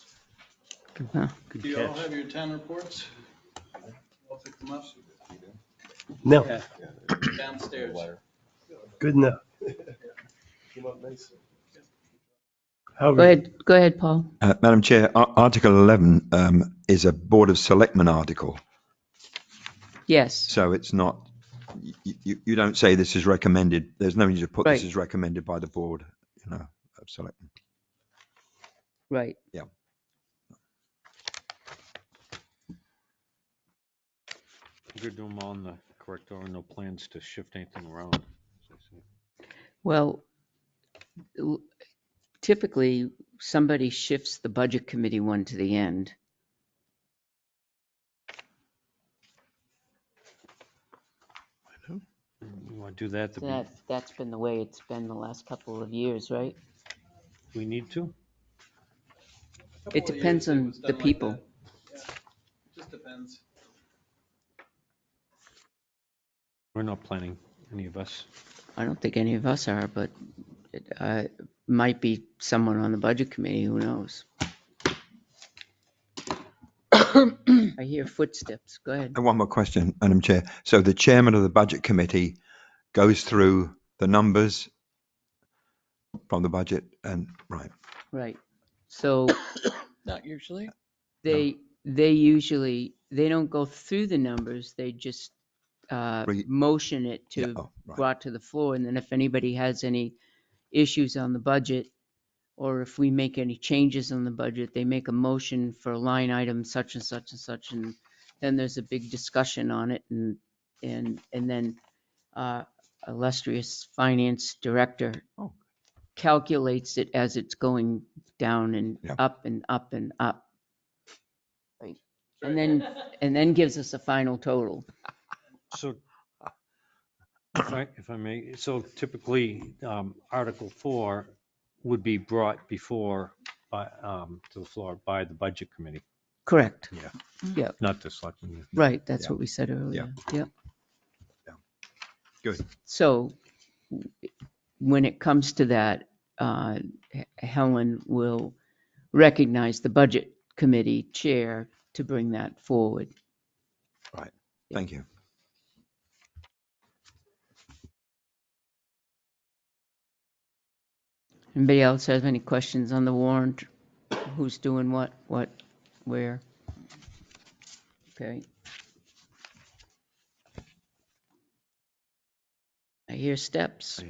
Huh. Good Do you all catch. have your town reports? I'll pick them up No, downstairs. good enough. How Go ahead, Paul. Madam Chair, Article 11 is a Board of Selectmen article. Yes, So it's not, you don't say this is recommended. There's no need to put this Right. is recommended by the Board, of Selectmen. right. We're doing them all in the correct order, no plans to shift anything around. Well, typically, somebody shifts the budget committee one to the end. You want to do that? That's been the way it's been the last couple of years, right? We need to? It depends on the people. Just depends. We're not planning, any of us. I don't think any of us are, but it might be someone on the budget committee, who knows? I hear footsteps. Go ahead. And one more question, Madam Chair. So the chairman of the Budget Committee goes through the numbers from the budget and, right. Right. So Not usually. they usually, they don't go through the numbers, they just motion it Yeah, to right. brought to the floor, and then if anybody has any issues on the budget, or if we make any changes on the budget, they make a motion for a line item such and such and such, and then there's a big discussion on it, and then illustrious finance director calculates it as it's going down and Yeah. up and up and up. Right. And then gives us a final total. So, if I may, so typically, Article 4 would be brought before, to the floor by the Budget Committee, Correct. Yeah. Yeah, not the Selectmen. right, that's Yeah. what we said earlier. Yep. Good. So when it comes to that, Helen will recognize the Budget Committee Chair to bring that forward. Right. Thank you. Anybody else have any questions on the warrant? Who's doing what, where? Okay. I hear steps.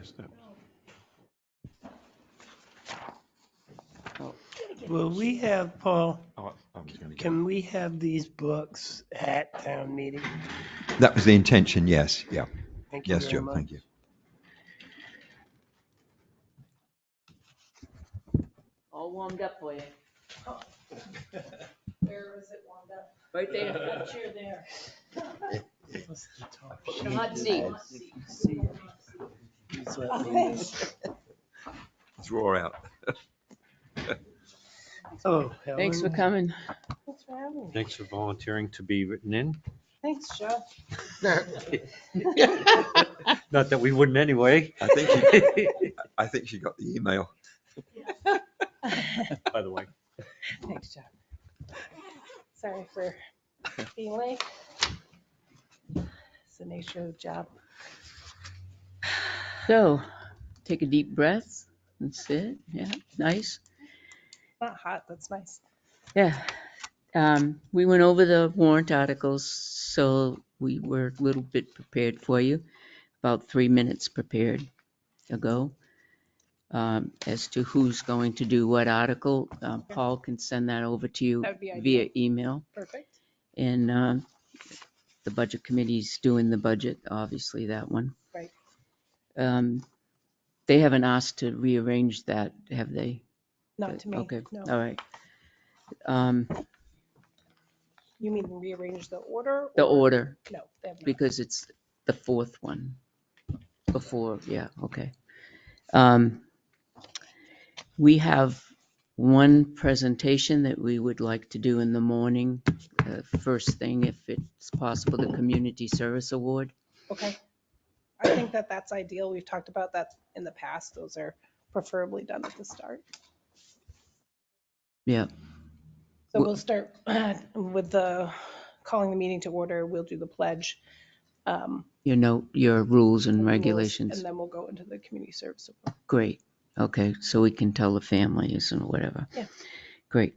Will we have, Paul, Oh, I was gonna go. can we have these books at town meeting? That was the intention, yes. Yeah. Thank you Yes, very Joe, much. thank you. All warmed up for you. Where is it warmed up? Right there. That chair there. The hot seat. It's raw out. Oh, Thanks for Helen. coming. Thanks for having me. Thanks for volunteering to be written in. Thanks, Joe. Not that we wouldn't anyway. I think she got the email. By the way. Thanks, Joe. Sorry for being late. It's the nature of the job. So, take a deep breath. That's it. Yeah, nice. Not hot, that's nice. Yeah. We went over the warrant articles, so we were a little bit prepared for you, about 3 minutes prepared ago, as to who's going to do what article. Paul can send that over to you That would be via ideal. email. Perfect. And the budget committee's doing the budget, obviously, that one. Right. They haven't asked to rearrange that, have they? Not to me, Okay, no. all right. You mean rearrange the order? The or- order, No, they have not. because it's the fourth one before, yeah, okay. We have one presentation that we would like to do in the morning. First thing, if it's possible, the Community Service Award. Okay. I think that that's ideal. We've talked about that in the past. Those are preferably done at the start. Yeah, So we'll start with the calling the meeting to order. We'll do the pledge. your rules and rules, regulations. And then we'll go into the community service. Award. Great, okay, so we can tell the families and whatever. Yeah. Great.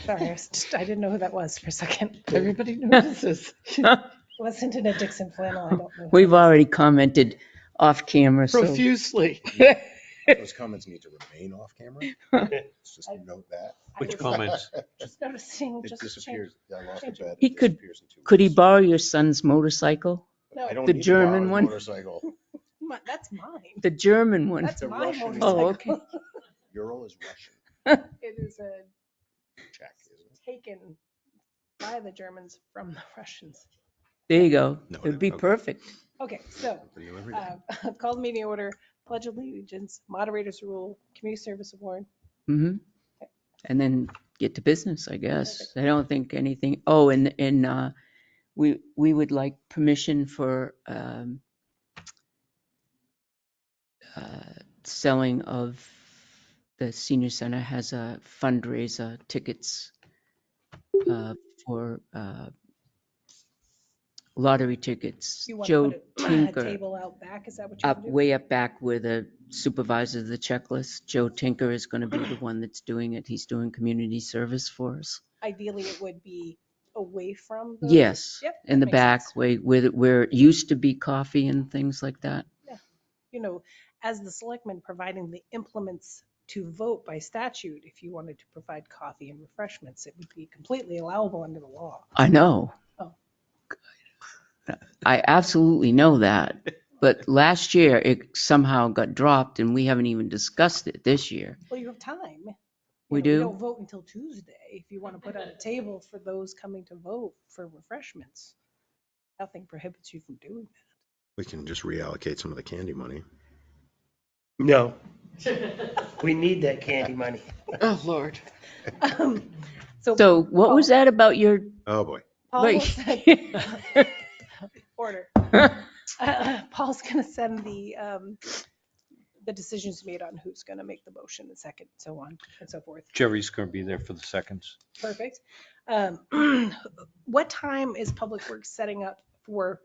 Sorry, I didn't know who that was for a second. Everybody notices. Wasn't in a Dixon flannel. I don't know. who We've that is. already commented off camera, so. Profusely. Those comments need to remain off camera. Let's just note that. I Which was comments? Just noticing, It just disappears. I lost a change it. bet. He It could- disappears in 2 Could he weeks. borrow your son's motorcycle? No, I don't the need to borrow German his one? motorcycle. that's mine. The German one? That's The my Russian motorcycle. Oh, okay. Ural is Russian. It is a Czech, isn't it? taken by the Germans from the Russians. There you go. No, It'd be okay. perfect. Okay, so For you every day. call the meeting order, pledge of allegiance, moderator's rule, community service award. Hmm. And then get to business, I guess. I don't think anything, oh, and we would like permission for selling of, the senior center has a fundraiser tickets for lottery tickets. You want to Joe put a Tinker, table out back? Is that what you're up, going to do? way up back where the supervisor of the checklist, Joe Tinker is going to be the one that's doing it. He's doing community service for us. Ideally, it would be away from the. Yes, Yep, in that the makes back sense. way where it used to be coffee and things like that. You know, as the selectmen providing the implements to vote by statute, if you wanted to provide coffee and refreshments, it would be completely allowable under the law. I know. Oh. I absolutely know that. But last year it somehow got dropped and we haven't even discussed it this year. Well, you have time. You We know, do? We don't vote until Tuesday. If you want to put on a table for those coming to vote for refreshments, nothing prohibits you from doing We can just reallocate some of the candy money. No. We need that candy money. Oh, Lord. that. So what was that about your, Oh, boy. Paul will wait. send, order. Paul's going to send the decisions made on who's going to make the motion and second, so on and so forth. Jerry's going to be there for the seconds. Perfect. What time is Public Works setting up for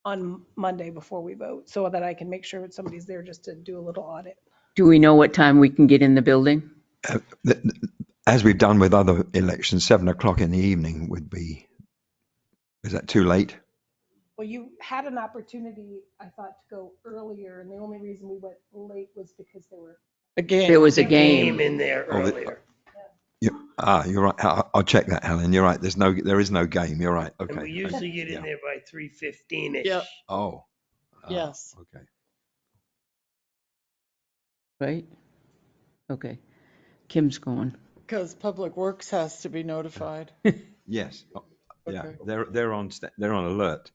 on Monday before we vote, so that I can make sure that somebody's there just to do a little audit? Do we know what time we can get in the building? As we've done with other elections, 7 o'clock in the evening would be, is that too late? Well, you had an opportunity, I thought, to go earlier, and the only reason we went late was because there were. There was a game. in there Oh, earlier. You're right. I'll check that, Helen. You're right. There is no game. You're right. And we Okay. usually get in Yeah. there by 3:15-ish. Yep. Oh. Yes. Okay. Right? Okay. Kim's going. Because Public Works has to be notified. Yes. Oh, yeah. Okay. They're on alert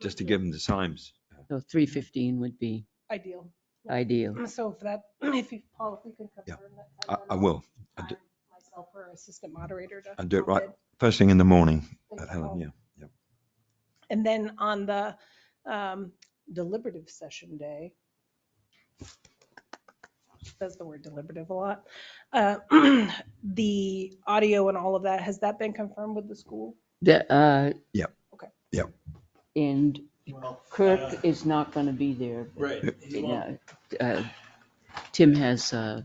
just to give them the times. So 3:15 would be Ideal. ideal. So for that, if you, Paul, if you can Yeah. confirm that. time, I then will. I'll hire myself or assistant moderator to. I'll do it right bid. first thing in the morning, Thank you, Helen. Paul. Yeah. Yeah. And then on the deliberative session day, says the word deliberative a lot, the audio and all of that, has that been confirmed with the school? The, Yep. Okay. Yep. And Kirk is not going to be there. Right. Yeah, Tim has, I'm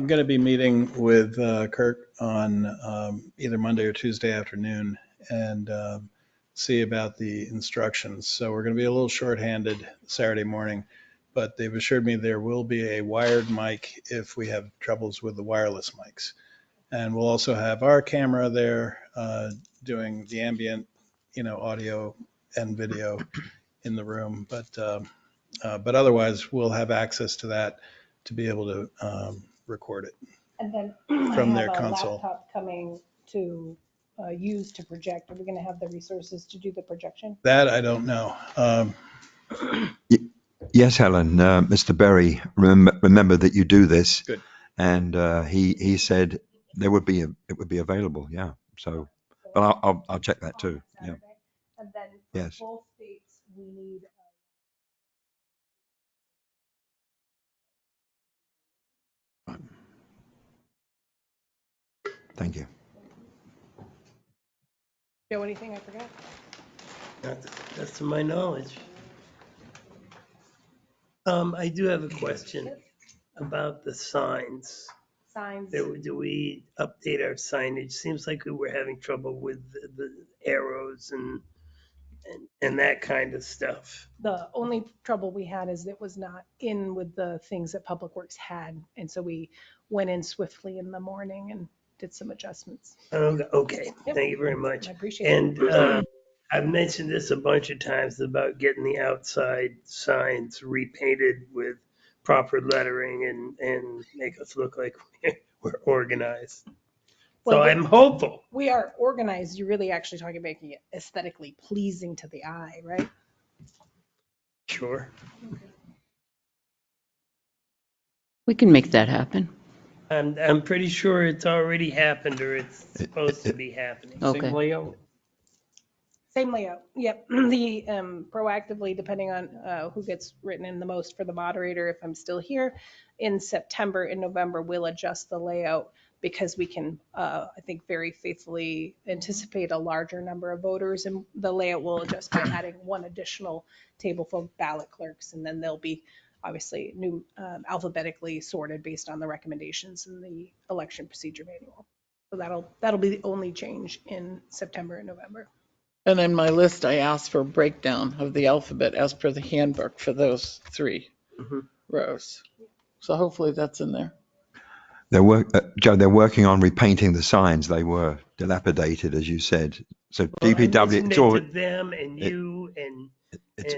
going to be meeting with Kirk on either Monday or Tuesday afternoon and see about the instructions. So we're going to be a little shorthanded Saturday morning, but they've assured me there will be a wired mic if we have troubles with the wireless mics. And we'll also have our camera there doing the ambient, audio and video in the room. But otherwise, we'll have access to that to be able to record it. And then From I their have a console. laptop coming to use to project. Are we going to have the resources to do the projection? That I don't know. Yes, Helen. Mr. Berry, remember that you do this. Good. And he said it would be available. Yeah. So, but I'll check that too. Yeah. Saturday. And then Yes. for both dates, we need. Thank you. Joe, anything I forgot? Not to the best of my knowledge. I do have a question about the signs. Signs. Do we update our signage? Seems like we were having trouble with the arrows and that kind of stuff. The only trouble we had is it was not in with the things that Public Works had. And so we went in swiftly in the morning and did some adjustments. Okay, Yep. thank you very much. I appreciate it. And I've mentioned this a bunch of times about getting the outside signs repainted with proper lettering and make us look like we're organized. So Well, I'm hopeful. We are organized. You're really actually talking about making it aesthetically pleasing to the eye, right? Sure. we can make that happen. I'm pretty sure it's already happened or it's supposed to be happening. Okay. Same layout? Same layout. Yep. The proactively, depending on who gets written in the most for the moderator, if I'm still here in September and November, we'll adjust the layout because we can, I think, very faithfully anticipate a larger number of voters, and the layout will adjust by adding one additional table for ballot clerks, and then they'll be obviously new alphabetically sorted based on the recommendations in the election procedure manual. So that'll be the only change in September and November. And in my list, I asked for a breakdown of the alphabet as per the handbook for those 3 rows. So hopefully that's in there. Joe, they're working on repainting the signs. They were dilapidated, as you said. So Well, I DPW, mentioned it's it all, to them and you and it's-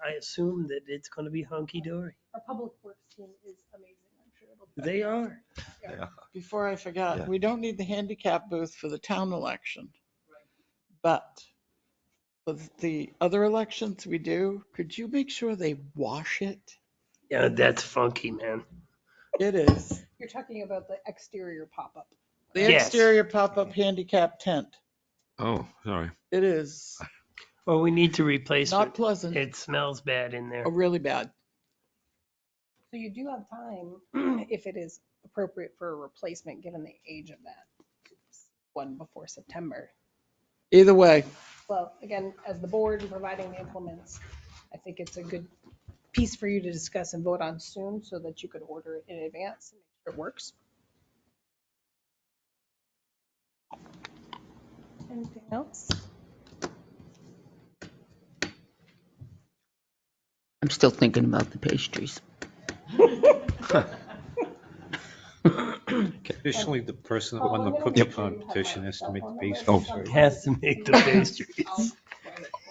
I assume that it's going to be hunky dory. Our public works team is amazing. I'm sure it'll be. They are. yeah. Before I forgot, Yeah. we don't need the handicap booth for the town election. But for the other elections we do, could you make sure they wash it? Yeah, that's funky, man. It is. You're talking about the exterior pop-up. The Yes. exterior pop-up handicap tent. Oh, sorry. It is Well, we need to replace not it. pleasant, It smells bad in there. really bad. So you do have time, if it is appropriate for a replacement, given the age of that one before September. Either way, Well, again, as the board and providing the implements, I think it's a good piece for you to discuss and vote on soon so that you could order it in advance and make sure it works. Anything else? I'm still thinking about the pastries. Traditionally, the person that won the cookie competition has to make the pastries. Oh. Has to make the pastries.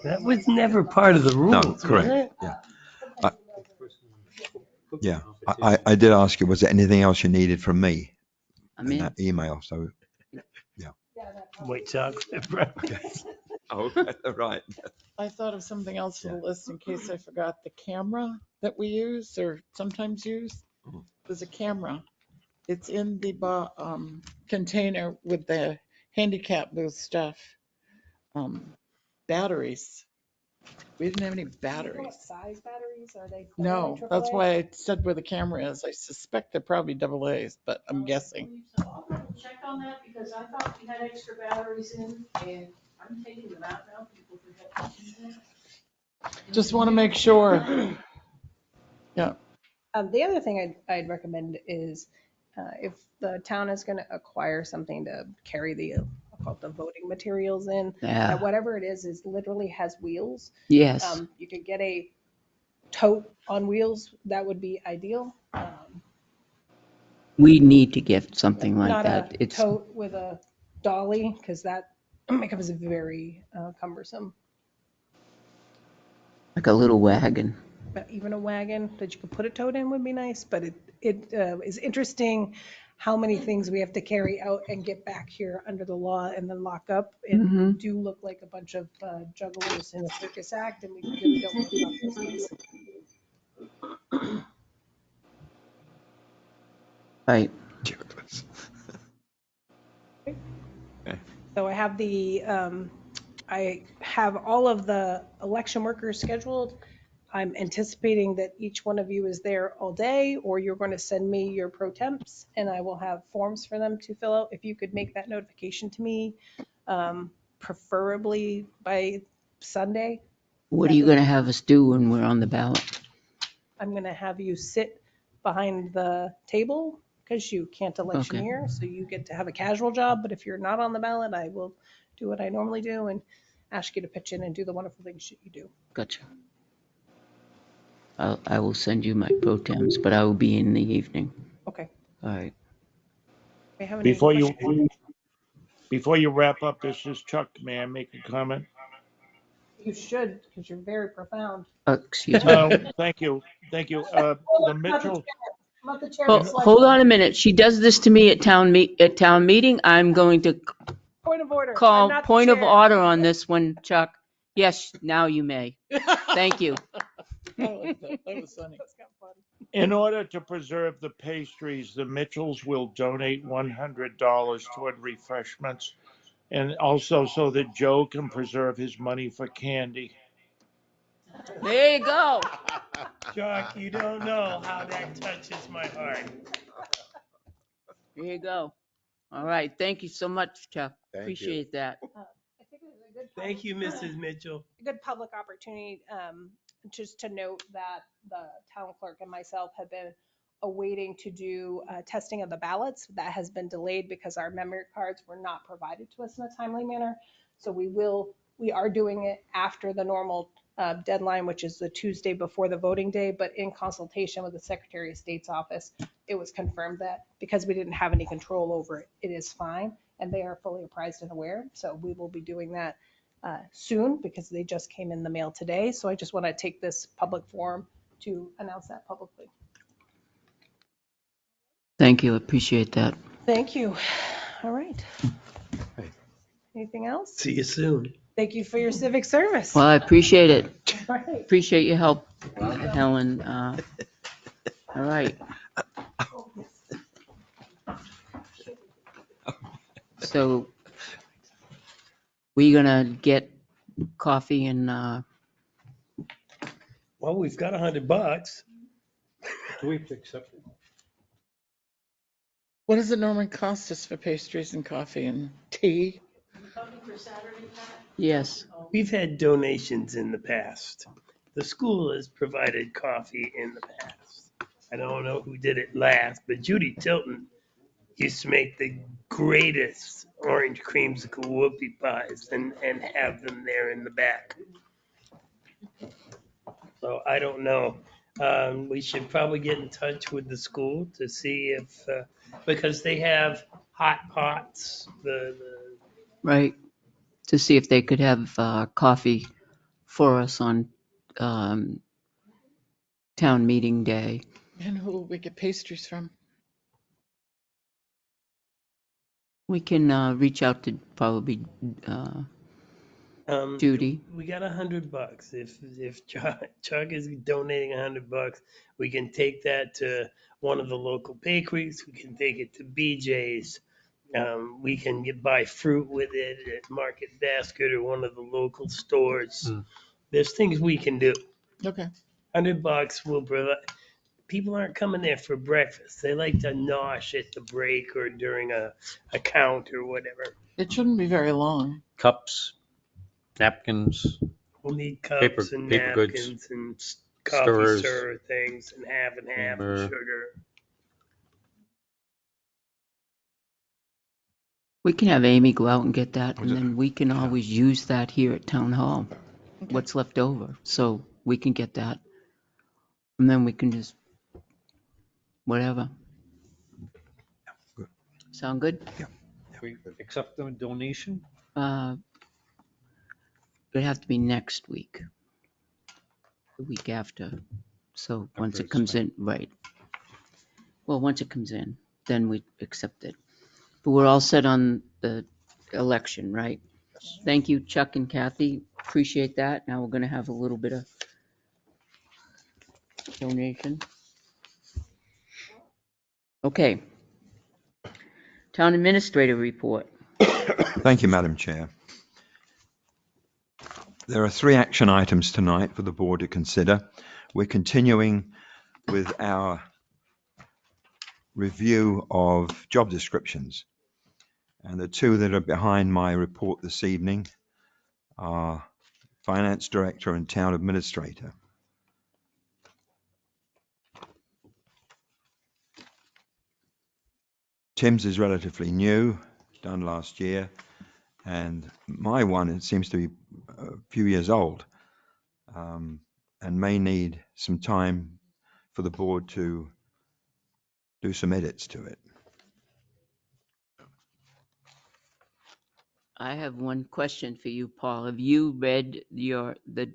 That was never part of the rules. No, was correct. it? Yeah. Yeah. I did ask you, was there anything else you needed from me I'm in in. that email? So, White chocolate breakfast. oh, right. I thought of something else for the list in case I forgot. The camera that we use or sometimes use, there's a camera. It's in the container with the handicap booth stuff. Batteries. We didn't have any What batteries. size batteries are they? No, AA, that's AAA? why I said where the camera is. I suspect they're probably AA's, but I'm guessing. So I'll double check on that because I thought we had extra batteries in and I'm taking them out now. People forget to use them. Just want to make sure. Yeah. The other thing I'd recommend is if the town is going to acquire something to carry the, I'll call it the voting materials in, Yeah. that whatever it is literally has wheels. Yes. You could get a tote on wheels. That would be ideal. We need to get something like Not that. a It's tote with a dolly, because that becomes very cumbersome. like a little wagon. But even a wagon that you could put a tote in would be nice, but it is interesting how many things we have to carry out and get back here under the law and then lock up and Mhm. do look like a bunch of jugglers in a circus act, and we really don't want to run those things. Right. So I have all of the election workers scheduled. I'm anticipating that each one of you is there all day, or you're going to send me your pro temps, and I will have forms for them to fill out. If you could make that notification to me, preferably by Sunday. What are you going to have us do when we're on the ballot? I'm going to have you sit behind the table because you can't electioneer, so you get to have a casual job. But if you're not on the ballot, I will do what I normally do and ask you to pitch in and do the wonderful things that you do. Gotcha. I will send you my pro temps, but I will be in the evening. Okay. All right. Do you have any Before you wrap up, this is Chuck. May I make a comment? You should, because you're very profound. Excuse me. Thank you. Thank you. The Mitchell. Let the chair Hold on a minute. She does this to me at town meeting. I'm going to Point of order. I'm call not the point of chair. order on this one, Chuck. Yes, now you may. Thank you. That was funny. In order to preserve the pastries, the Mitchells will donate $100 toward refreshments, and also so that Joe can preserve his money for candy. There you go. Chuck, you don't know how that touches my heart. There you go. All right. Thank you so much, Chuck. Thank you. Appreciate that. I think it was a good Thank you, Mrs. Mitchell. a good public opportunity, just to note that the town clerk and myself have been awaiting to do testing of the ballots. That has been delayed because our memory cards were not provided to us in a timely manner. So we are doing it after the normal deadline, which is the Tuesday before the voting day, but in consultation with the Secretary of State's office, it was confirmed that because we didn't have any control over it, it is fine, and they are fully apprised and aware. So we will be doing that soon because they just came in the mail today. So I just want to take this public forum to announce that publicly. Thank you. Appreciate that. Thank you. All right. Anything else? See you soon. Thank you for your civic service. Well, I appreciate it. All right. Appreciate your help, Helen. All right. So we gonna get coffee and Well, we've got $100. Do we have to accept it? What does it normally cost us for pastries and coffee and tea? yes. We've had donations in the past. The school has provided coffee in the past. I don't know who did it last, but Judy Tilton used to make the greatest orange creamsicle whoopie pies and have them there in the back. So I don't know. We should probably get in touch with the school to see if, because they have hot pots, Right. To see if they could have coffee for us on town meeting day. And who will we get pastries from? We can reach out to probably Judy. We got $100. If Chuck is donating $100, we can take that to one of the local bakeries. We can take it to BJ's. We can buy fruit with it at Market Basket or one of the local stores. There's things we can do. Okay. $100 will provide. People aren't coming there for breakfast. They like to nosh at the break or during a count or whatever. It shouldn't be very long. Cups, napkins. We'll need Paper- cups and paper goods, napkins and coffee stirrers, stirrer things and half and steamer. sugar. We can have Amy go out and get that, Was and it- then we can always use that here at Town Hall, Okay. what's left over. So we can get that. And then we can just, whatever. Good. Sound good? We accept the donation? It'd have to be next week, the week after. So once After it comes it's in, right. Well, once it comes in, then we accept it. But we're all set on the election, right? Thank you, Chuck and Kathy. Appreciate that. Now we're gonna have a little bit of donation. Okay. Town Administrator report. Thank you, Madam Chair. There are 3 action items tonight for the board to consider. We're continuing with our review of job descriptions. And the 2 that are behind my report this evening are Finance Director and Town Administrator. Tim's is relatively new, done last year, and my one, it seems to be a few years old, and may need some time for the board to do some edits to it. I have one question for you, Paul. Have you read the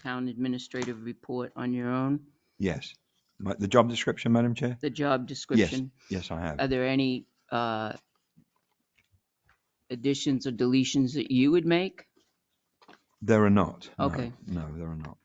Town Administrative report on your own? Yes. The job description, Madam Chair? The job description? Yes, I have. Are there any additions or deletions that you would make? There are not. No. Okay. No, there are not.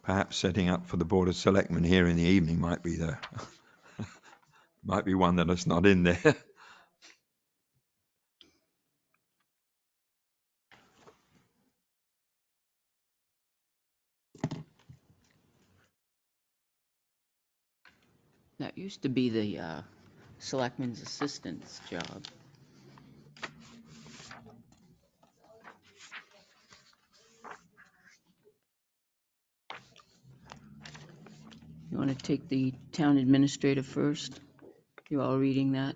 Perhaps setting up for the Board of Selectmen here in the evening might be might be one that is not in there. That used to be the selectman's assistant's job. You want to take the town administrator first? You all reading that?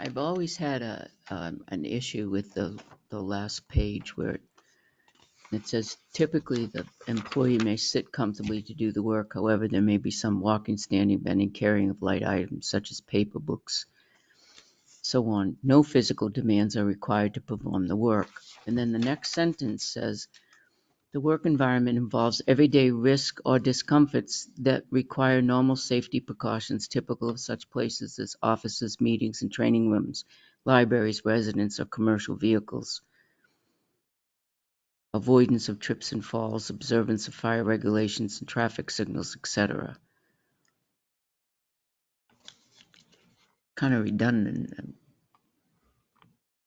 I've always had an issue with the last page where it says typically the employee may sit comfortably to do the work. However, there may be some walking, standing, bending, carrying of light items such as paper, books, so on. No physical demands are required to perform the work. And then the next sentence says, the work environment involves everyday risk or discomforts that require normal safety precautions typical of such places as offices, meetings, and training rooms, libraries, residents, or commercial vehicles. Avoidance of trips and falls, observance of fire regulations and traffic signals, etc. Kind of redundant,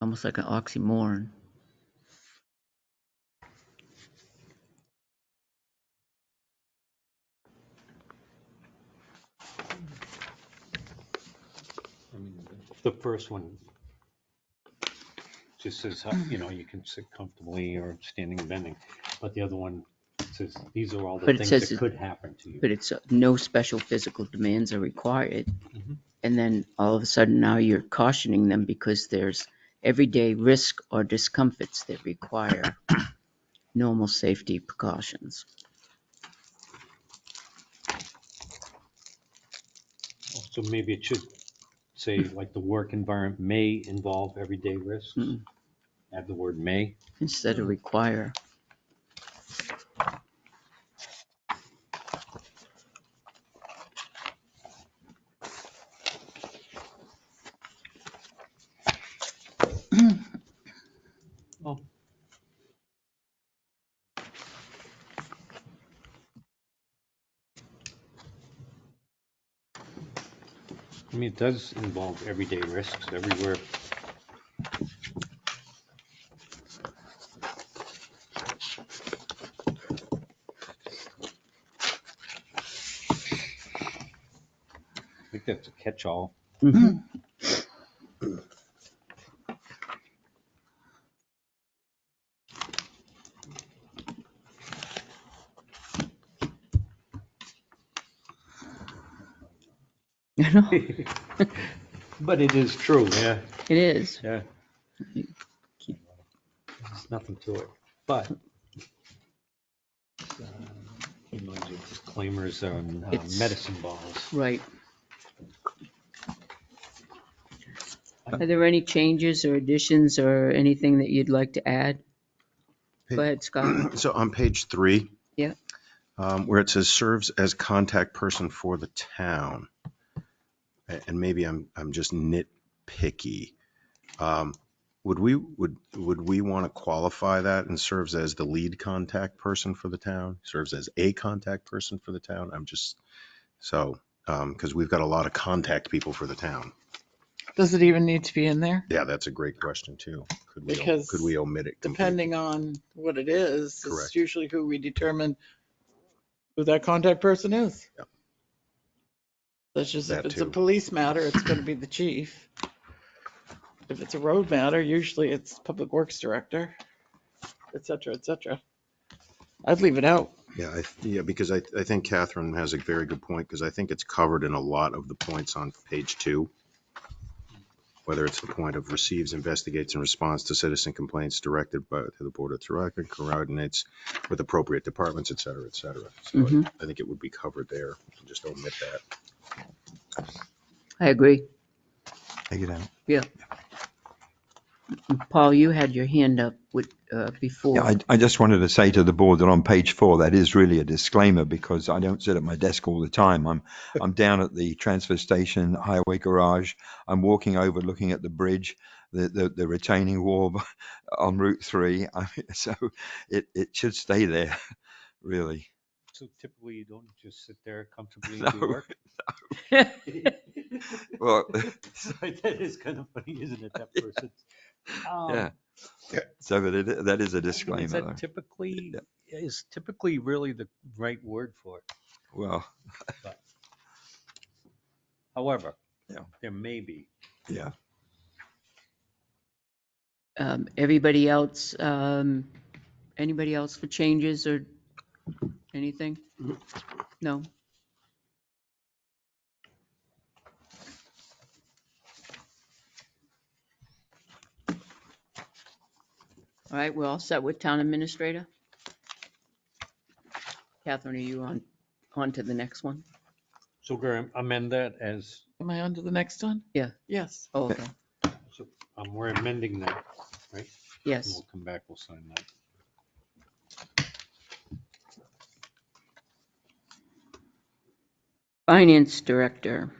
almost like an oxymoron. The first one just says, you can sit comfortably or standing and bending. But the other one says, these are all the But it things says that could happen to you. But it's no special physical demands are required. Mhm. And then all of a sudden now you're cautioning them because there's everyday risk or discomforts that require normal safety precautions. So maybe it should say like the work environment may involve everyday risks. Mm. Add the word may. Instead of require. Oh. I mean, it does involve everyday risks everywhere. I think that's a catch-all. Mm-hmm. I know. But it is true, yeah. It is. Yeah. There's nothing to it. But your disclaimers on It's- medicine balls. Right. Are there any changes or additions or anything that you'd like to add? Go ahead, Scott. So on page 3. Yeah. Where it says serves as contact person for the town, and maybe I'm just nitpicky. Would we want to qualify that and serves as the lead contact person for the town? Serves as a contact person for the town? I'm just because we've got a lot of contact people for the town. Does it even need to be in there? Yeah, that's a great question too. Could Because we omit it completely? Depending on what it is, Correct. it's usually who we determine who that contact person is. Yep. Such as if That it's too. a police matter, it's going to be the chief. If it's a road matter, usually it's public works director, et cetera, et cetera. I'd leave it out. Yeah, because I think Catherine has a very good point, because I think it's covered in a lot of the points on page 2. Whether it's the point of receives, investigates, and responds to citizen complaints directed to the board of directors, coordinates with appropriate departments, et cetera, et cetera. So Mhm. I think it would be covered there. Just omit that. I agree. Take it out. Yeah. Paul, you had your hand up before. Yeah, I just wanted to say to the board that on page 4, that is really a disclaimer, because I don't sit at my desk all the time. I'm down at the transfer station, highway garage. I'm walking over, looking at the bridge, the retaining wall on Route 3. So it should stay there, really. So typically you don't just sit there comfortably No, and do work? Well, Sorry, that is kind of funny, isn't it, that person? yeah. So but that is a Is disclaimer. that though. typically, Yeah. is typically really the right word for it? Well, But, however, yeah. there may be. Yeah. Everybody else, anybody else for changes or anything? No? All right, we're all set with town administrator? Catherine, are you on to the next one? So we're going to amend that as, Am I on to the next one? Yeah. Yes. Oh, okay. so we're amending that, right? And Yes. we'll come back, we'll sign that. Finance director.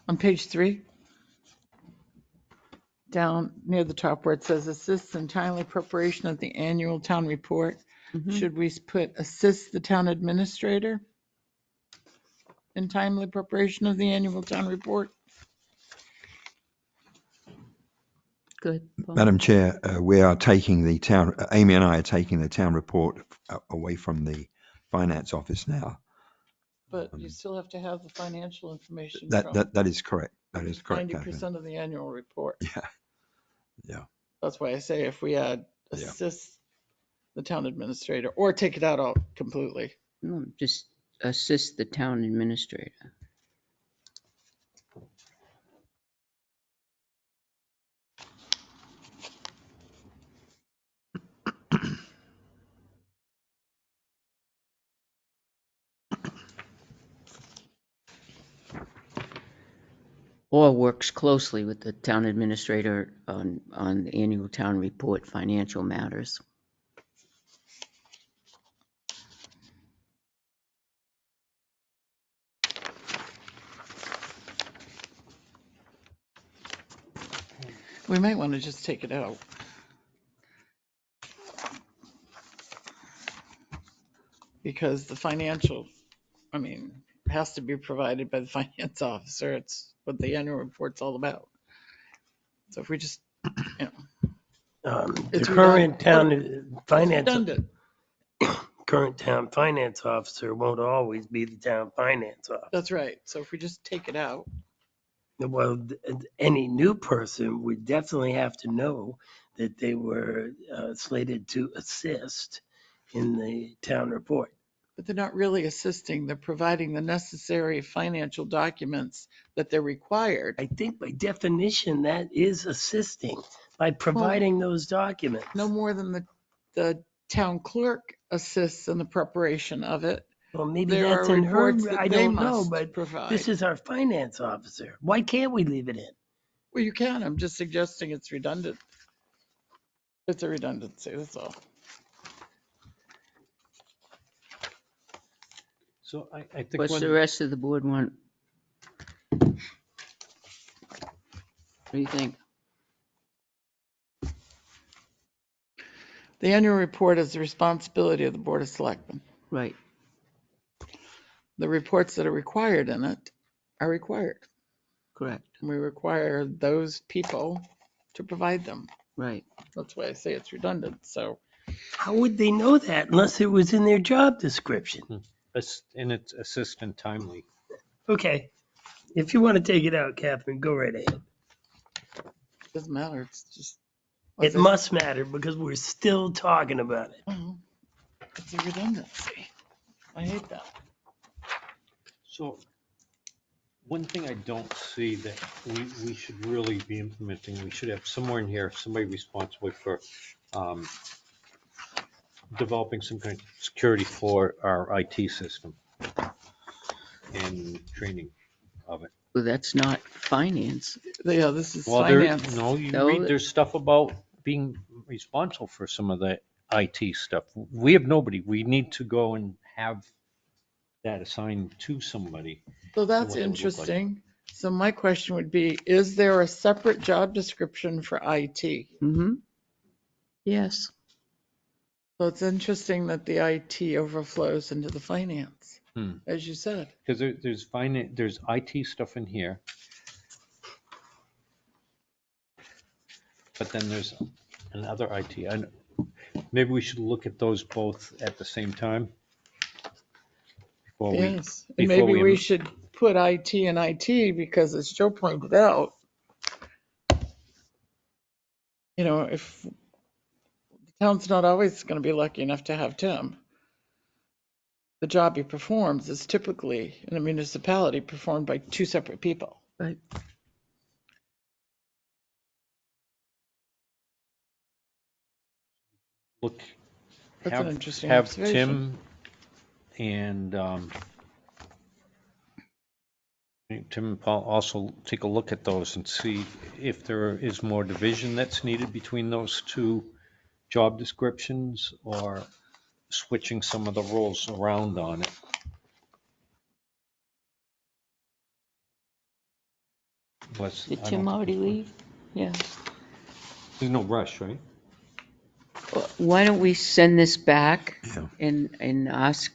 On page 3, down near the top where it says assists in timely preparation of the annual town report, Mhm. should we put assist the town administrator in timely preparation of the annual town report? Good. Paul. Madam Chair, we are taking the town, Amy and I are taking the town report away from the finance office now. But you still have to have the financial information That, from that, that is correct. That is correct, Catherine. 90% of the annual report. Yeah, yeah. That's why I say if we add Yeah. assist the town administrator, or take it out all completely. No, just assist the town administrator. Or works closely with the town administrator on the annual town report financial matters. We might want to just take it out. Because the financial, I mean, has to be provided by the finance officer. It's what the annual report's all about. So if we just, you know, The It's current redundant. town it's finance, redundant. current town finance officer won't always be the town finance officer. That's right. So if we just take it out, Well, any new person would definitely have to know that they were slated to assist in the town report. but they're not really assisting. They're providing the necessary financial documents that they're required. I think by definition, that is assisting by providing those documents. No more than the town clerk assists in the preparation of it. Well, maybe There that's are in her, reports that I they don't know, must but provide. this is our finance officer. Why can't we leave it in? Well, you can. I'm just suggesting it's redundant. It's a redundancy, that's all. So I think What's the one, rest of the board want? What do you think? The annual report is the responsibility of the Board of Selectmen. Right. The reports that are required in it are required. Correct. We require those people to provide them. Right. That's why I say it's redundant, so. How would they know that unless it was in their job description? and it's assist and timely. Okay, if you want to take it out, Catherine, go right ahead. Doesn't matter, it's just. It must matter because we're still talking about it. It's a redundancy. I hate that. So one thing I don't see that we should really be implementing, we should have somewhere in here, somebody responsible for developing some kind of security for our IT system and training of it. Well, that's not finance. Yeah, this is Well, finance. no, you No, read, there's stuff about being responsible for some of the IT stuff. We have nobody. We need to go and have that assigned to somebody. So what that's that would look like. interesting. So my question would be, is there a separate job description for IT? Mm-hmm. Yes. So it's interesting that the IT overflows into the finance, as you said. Because there's finance, there's IT stuff in here. But then there's another IT. Maybe we should look at those both at the same time. Yes, and maybe we should put IT and IT because as Joe pointed out, you know, if the town's not always going to be lucky enough to have Tim. the job he performs is typically in a municipality performed by two separate people. Right. Look, That's an have, interesting have observation. Tim and Tim and Paul also take a look at those and see if there is more division that's needed between those two job descriptions or switching some of the roles around on it. Did Tim already leave? Yeah. There's no rush, right? Why don't we send this back Yeah. and ask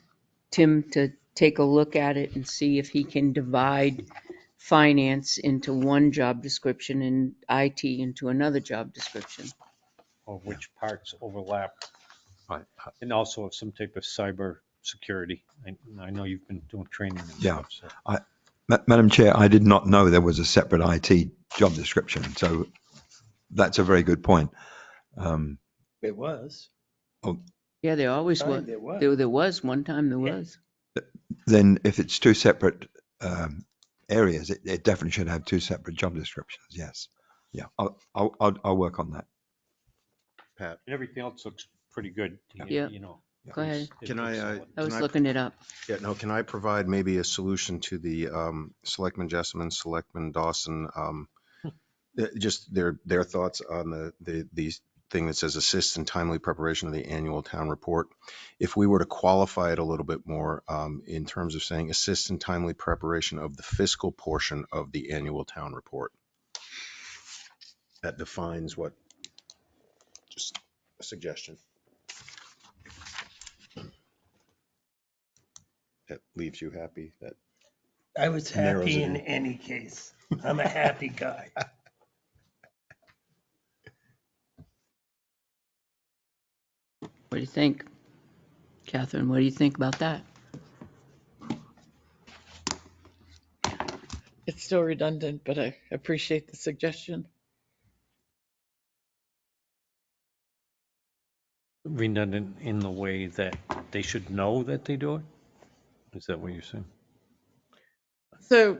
Tim to take a look at it and see if he can divide finance into one job description and IT into another job description. Or which parts overlap, Right. and also some type of cyber security. I know you've been doing training and Yeah. stuff, so. Madam Chair, I did not know there was a separate IT job description. So that's a very good point. It was. Yeah, there always was. Time there was. There was, one time there Yeah. was. Then if it's two separate areas, it definitely should have two separate job descriptions. Yes. Yeah. I'll work on that. Pat, And everything else looks pretty good. Yeah. You know. Go ahead. can I? I was can looking it up. Yeah, no, can I provide maybe a solution to the Selectman Jessamine, Selectman Dawson, just their thoughts on the thing that says assist in timely preparation of the annual town report. If we were to qualify it a little bit more in terms of saying assist in timely preparation of the fiscal portion of the annual town report. That defines what, just a suggestion. That leaves you happy, that I was narrows happy it in in. any case. I'm a happy guy. What do you think? Catherine, what do you think about that? It's still redundant, but I appreciate the suggestion. Redundant in the way that they should know that they do it? Is that what you're saying? So,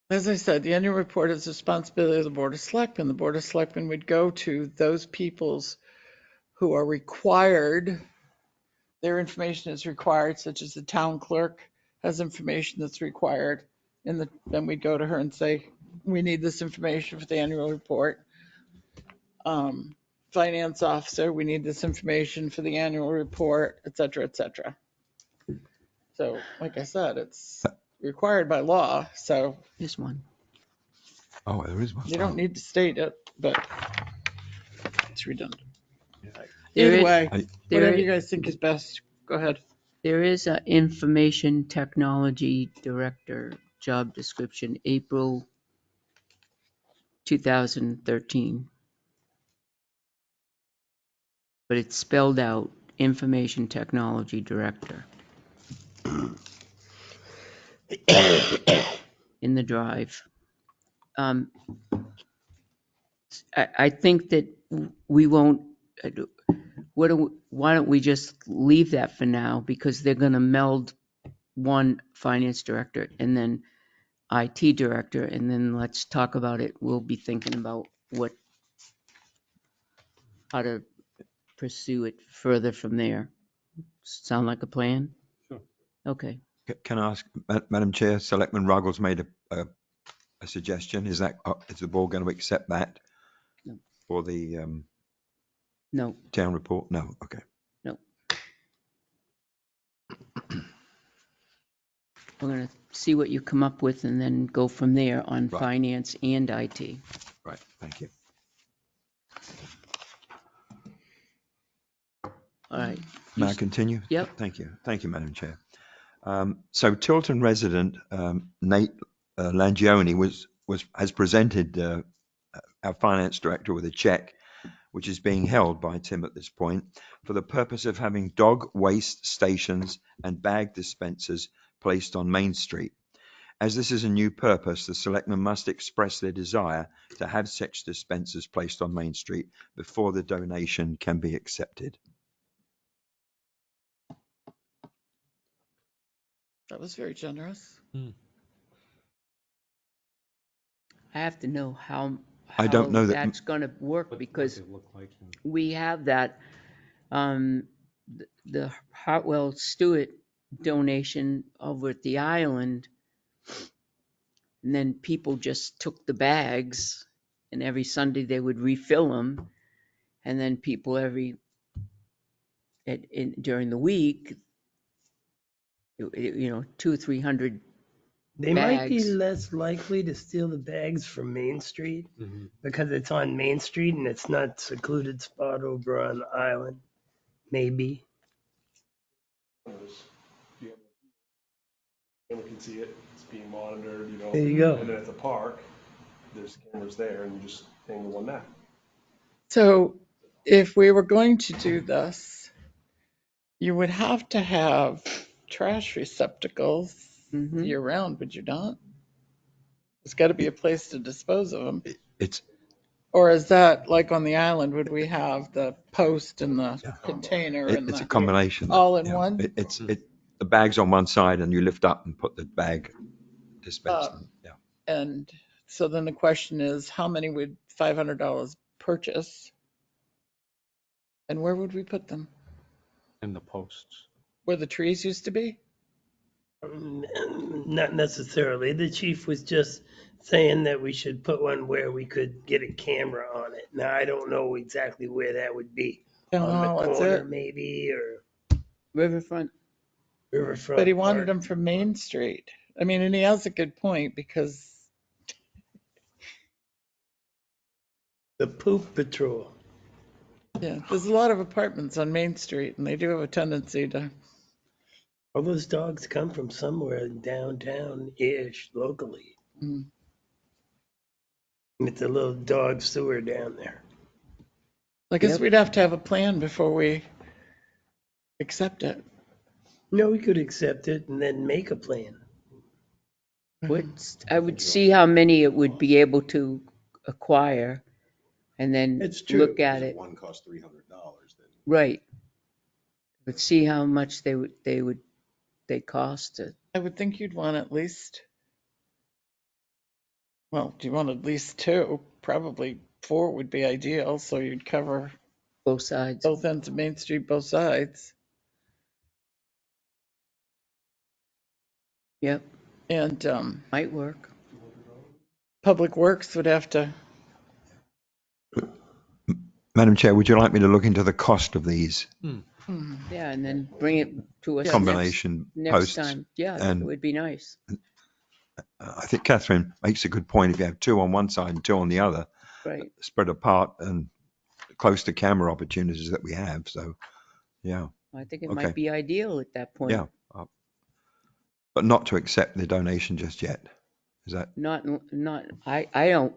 as I said, the annual report is the responsibility of the Board of Selectmen. The Board of Selectmen would go to those peoples who are required, their information is required, such as the town clerk has information that's required. Then we'd go to her and say, we need this information for the annual report. Finance officer, we need this information for the annual report, et cetera, et cetera. So, like I said, it's required by law, so This one. Oh, there is one. you don't need to state it, but it's redundant. There Either is- way, there whatever is- you guys think is best, go ahead. There is an information technology director job description, April 2013. But it's spelled out, information technology director. In the drive. I think that we won't, why don't we just leave that for now? Because they're gonna meld one finance director and then IT director, and then let's talk about it. We'll be thinking about how to pursue it further from there. Sound like a plan? Sure. Okay. Can I ask, Madam Chair, Selectman Ruggles made a suggestion. Is the board going to accept that No. for the No, town report? No. Okay. no. We're gonna see what you come up with and then go from there on Right. finance and IT. Right. Thank you. All right. May I continue? Yep. Thank you. Thank you, Madam Chair. So Tilton resident Nate Langione has presented our finance director with a check, which is being held by Tim at this point, for the purpose of having dog waste stations and bag dispensers placed on Main Street. As this is a new purpose, the selectmen must express their desire to have such dispensers placed on Main Street before the donation can be accepted. That was very generous. I have to know how I don't know that- that's going to work What because they look like. we have that, the Hartwell Stewart donation over at the island. And then people just took the bags and every Sunday they would refill them. And then people during the week, 200 or 300 They might be bags. less likely to steal the bags from Main Street because it's on Main Street and it's not secluded spot over on the island. Maybe. Camera can see it, it's being monitored, There you go. And then at the park, there's cameras there and you just hang the one there. So if we were going to do this, you would have to have trash receptacles Mhm. year round, would you not? There's got to be a place to dispose of them. It's Or is that like on the island, would we have the post and the container and it's a the, combination. all in Yeah. one? The bag's on one side and you lift up and put the bag dispenser. Yeah. And so then the question is, how many would $500 purchase? And where would we put them? In the posts. Where the trees used to be? Not necessarily. The chief was just saying that we should put one where we could get a camera on it. Now, I don't know exactly where that would be. Town On hall, the that's corner, it. maybe, or Riverfront. riverfront. But he wanted park. them from Main Street. I mean, and he has a good point because, The poop patrol. yeah, there's a lot of apartments on Main Street and they do have a tendency to, All those dogs come from somewhere downtown-ish, locally. Mm. And it's a little dog sewer down there. I guess Yep. we'd have to have a plan before we accept it. No, we could accept it and then make a plan. I would see how many it would be able to acquire and then It's true. look at it. One costs $300 then. Right. But see how much they cost to I would think you'd want at least, well, do you want at least two? Probably 4 would be ideal, so you'd cover both sides. both ends of Main Street, both sides. Yep, And might work. Public Works would have to, Madam Chair, would you like me to look into the cost of these Yeah, and then bring it to us combination next posts? time. Yeah, it And would be nice. I think Catherine makes a good point. If you have 2 on one side and 2 on the other, Right. spread apart and close to camera opportunities that we have. So, yeah, I think it Okay. might be ideal at that point. yeah. But not to accept the donation just yet. Is that?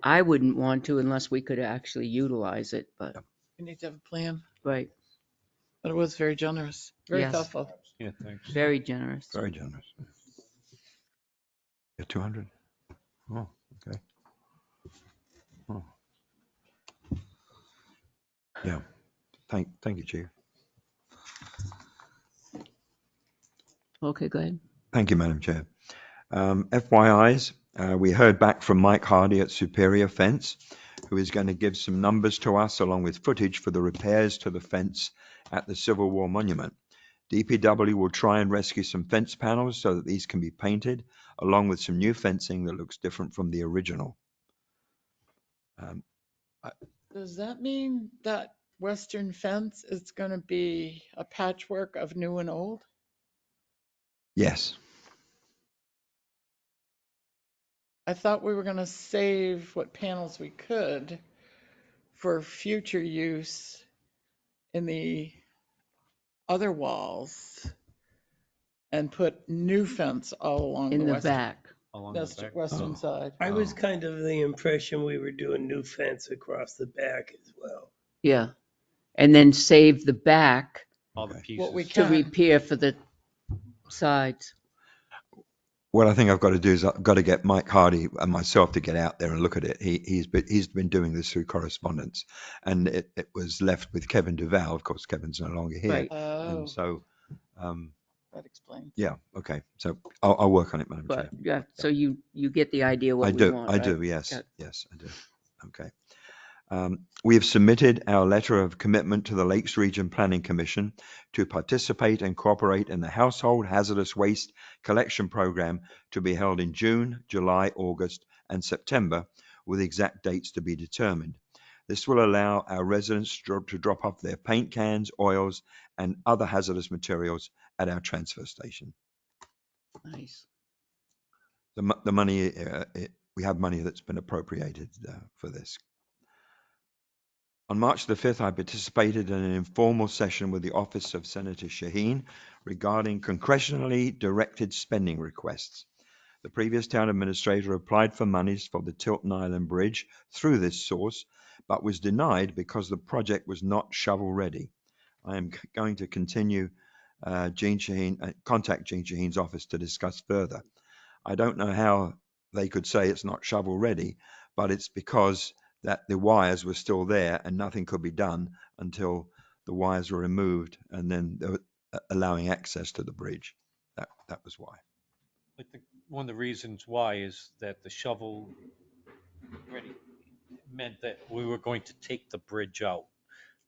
I wouldn't want to unless we could actually utilize it, but, we need to have a plan. right, But it was very generous, very Yes. thoughtful. Yeah, thanks. very generous. Very generous. Yeah, 200. Oh, okay. Oh. Yeah. Thank you, Chief. Okay, go ahead. Thank you, Madam Chair. FYIs, we heard back from Mike Hardy at Superior Fence, who is going to give some numbers to us along with footage for the repairs to the fence at the Civil War Monument. DPW will try and rescue some fence panels so that these can be painted, along with some new fencing that looks different from the original. Does that mean that western fence is going to be a patchwork of new and old? Yes. I thought we were going to save what panels we could for future use in the other walls and put new fence all along In the western, back. Along the back. western side. I was kind of the impression we were doing new fence across the back as well. Yeah. And then save the back All the Okay. pieces. What we to can. repair for the sides. What I think I've got to do is I've got to get Mike Hardy and myself to get out there and look at it. He's been doing this through correspondence, and it was left with Kevin Duval. Of course, Kevin's no longer here. Right. Oh, And so That explains. Yeah, okay. So I'll work on it, Madam Chair. But yeah, so you get the idea what I we do, want, I right? do, yes, Yeah. yes, I do. Okay. We have submitted our letter of commitment to the Lakes Region Planning Commission to participate and cooperate in the household hazardous waste collection program to be held in June, July, August, and September, with exact dates to be determined. This will allow our residents to drop off their paint cans, oils, and other hazardous materials at our transfer station. Nice. The money, we have money that's been appropriated for this. On March the 5th, I participated in an informal session with the Office of Senator Shaheen regarding congressionally directed spending requests. The previous town administrator applied for monies for the Tilton Island Bridge through this source, but was denied because the project was not shovel ready. I am going to continue contact Gene Shaheen's office to discuss further. I don't know how they could say it's not shovel ready, but it's because that the wires were still there and nothing could be done until the wires were removed and then they were allowing access to the bridge. That was why. I think one of the reasons why is that the shovel ready meant that we were going to take the bridge out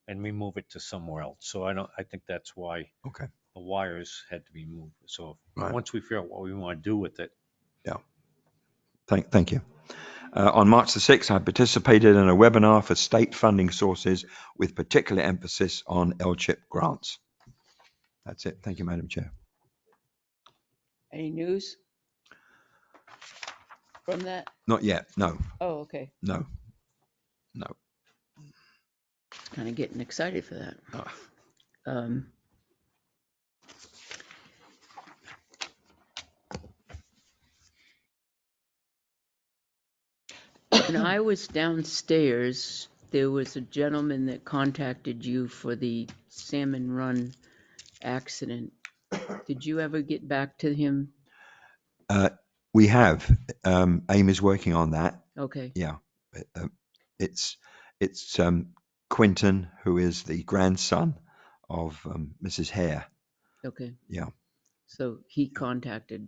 and remove it to somewhere else. So I think that's why Okay. the wires had to be moved. So Right. once we figure out what we want to do with it. Yeah. Thank you. On March the 6th, I participated in a webinar for state funding sources with particular emphasis on LCHIP grants. That's it. Thank you, Madam Chair. Any news from that? Not yet. No, Oh, okay. no. Kind of getting excited for that. Oh. When I was downstairs, there was a gentleman that contacted you for the Salmon Run accident. Did you ever get back to him? We have. AIM is working on that. Okay. Yeah. It's Quinton, who is the grandson of Mrs. Hare. Okay. Yeah. So he contacted,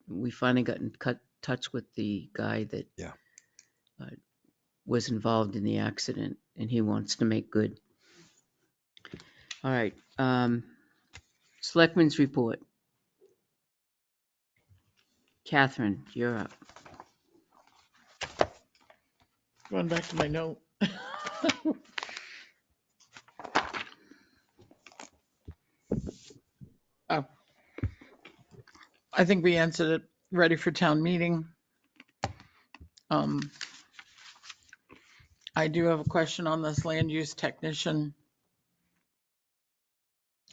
we finally got in touch with the guy that was involved in the accident, and he wants to make good. All right. Selectmen's report. Catherine, you're up. Going back to my note. Oh. I think we answered it. Ready for town meeting. I do have a question on this land use technician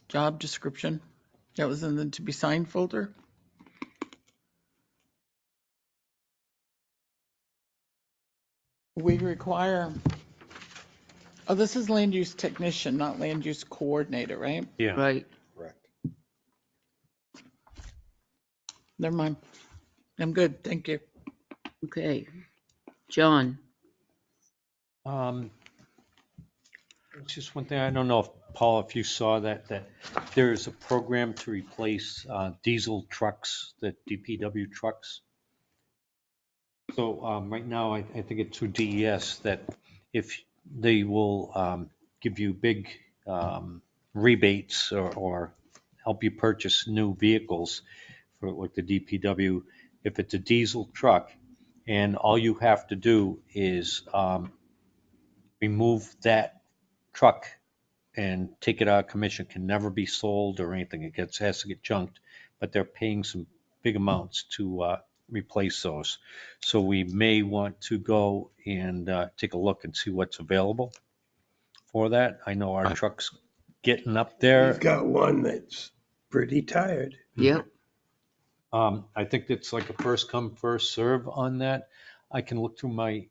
job description that was in the to be signed folder. We require, oh, this is land use technician, not land use coordinator, right? Yeah. Right. Correct. Never mind. I'm good. Thank you. Okay. John. It's just one thing. I don't know if Paul, if you saw that there's a program to replace diesel trucks, the DPW trucks. So right now, I think it's through DES that if they will give you big rebates or help you purchase new vehicles for like the DPW, if it's a diesel truck, and all you have to do is remove that truck and take it out of commission. Can never be sold or anything. It has to get junked, but they're paying some big amounts to replace those. So we may want to go and take a look and see what's available for that. I know our truck's getting up there. We've got one that's pretty tired. Yep. I think it's like a first come, first serve on that. I can look through my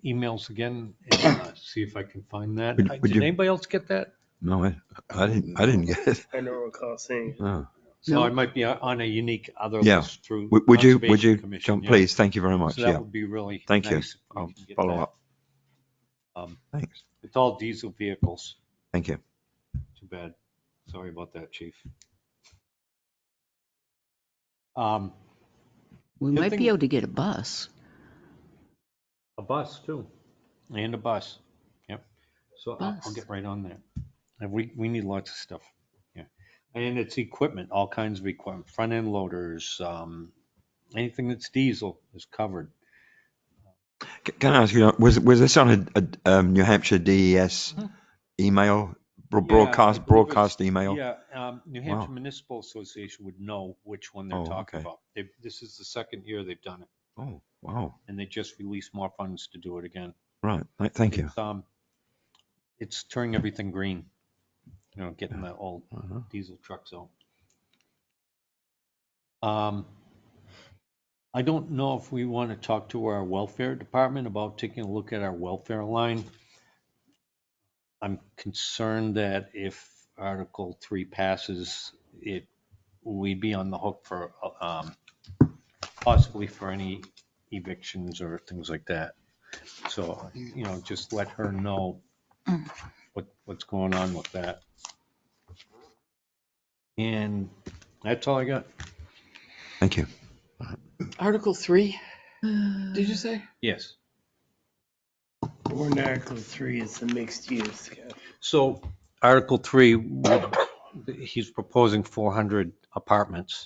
emails again and see if I can find that. Did anybody else get that? No, I didn't get it. I don't recall seeing it. No. So No. I might be on a unique other Yeah. list through Would you, Conservation Commission, John, yeah. please? Thank you very much. So that Yeah. would be really Thank you. nice if we I'll can get follow that. up. Thanks. It's all diesel vehicles. Thank you. Too bad. Sorry about that, Chief. Um, We Good might thing- be able to get a bus. A bus too, and a bus. Yep. So I'll Bus. get right on that. And we need lots of stuff. Yeah. And it's equipment, all kinds of equipment, front end loaders, anything that's diesel is covered. Can I ask you, was this on a New Hampshire DES email, broadcast email? Yeah, New Hampshire Municipal Association would know which one they're Oh, talking okay. about. This is the second year they've done it, Oh, wow. and they just released more funds to do it again. Right. Thank you. It's turning everything green, getting the old diesel trucks out. I don't know if we want to talk to our welfare department about taking a look at our welfare line. I'm concerned that if Article 3 passes, we'd be on the hook for possibly for any evictions or things like that. So, just let her know what's going on with that. And that's all I got. Thank you. Article 3, did you say? Yes. Warrant Article 3 is the mixed use. So Article 3, he's proposing 400 apartments.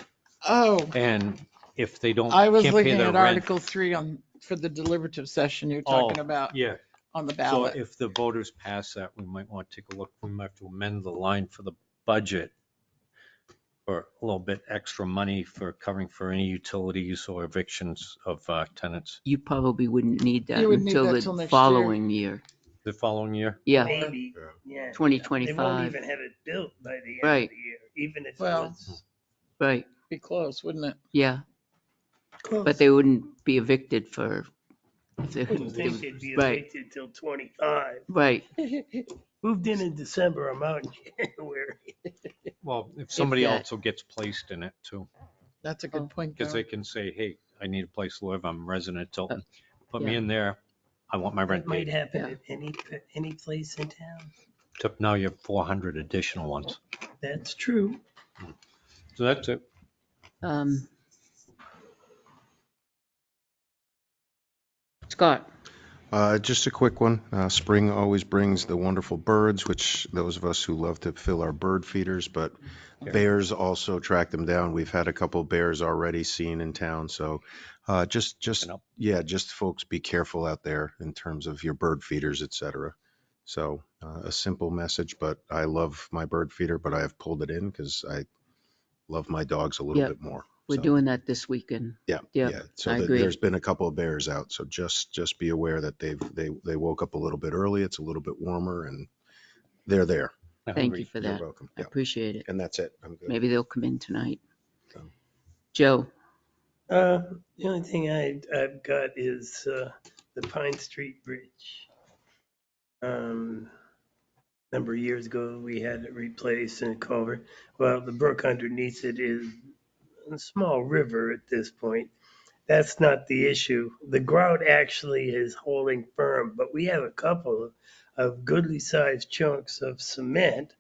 Oh, And if they don't, I was can't pay looking their at rent. Article 3 for the deliberative session you're talking about Yeah. on the So ballot. if the voters pass that, we might want to take a look. We might have to amend the line for the budget for a little bit extra money for covering for any utilities or evictions of tenants. You probably wouldn't need that You wouldn't need until that till the next following year. The following year? Yeah, Maybe, yeah. They 2025. won't even have it built by the end Right. of the year, even if it Well, was Right, Be close, wouldn't it? yeah. close. But they wouldn't be evicted for, if they, I wouldn't think they'd be right, evicted till 25. right. Moved in December, I'm out in January. Well, if somebody that. also gets placed in it too, That's a good point, because though. they can say, hey, I need a place to live. I'm a resident of Tilton. Put me yeah. in there. I want my rent That might paid. happen Yeah. at any place in town. Except now you have 400 additional ones. That's true. So that's it. Scott, Just a quick one. Spring always brings the wonderful birds, which those of us who love to fill our bird feeders, but bears also track them down. We've had a couple of bears already seen in town. So just folks be careful out there in terms of your bird feeders, etc. So a simple message, but I love my bird feeder, but I have pulled it in because I love my dogs a little Yep. bit more. we're So, doing that this weekend. yeah. Yep, Yeah. So I agree. there's been a couple of bears out. So just be aware that they woke up a little bit early. It's a little bit warmer and they're there. Thank you for You're that. welcome. I Yeah. appreciate it. And that's it. I'm good. Maybe they'll come in tonight. So. Joe, The only thing I've got is the Pine Street Bridge. Number of years ago, we had it replaced and culvert. Well, the brook underneath it is a small river at this point. That's not the issue. The grout actually is holding firm, but we have a couple of goodly sized chunks of cement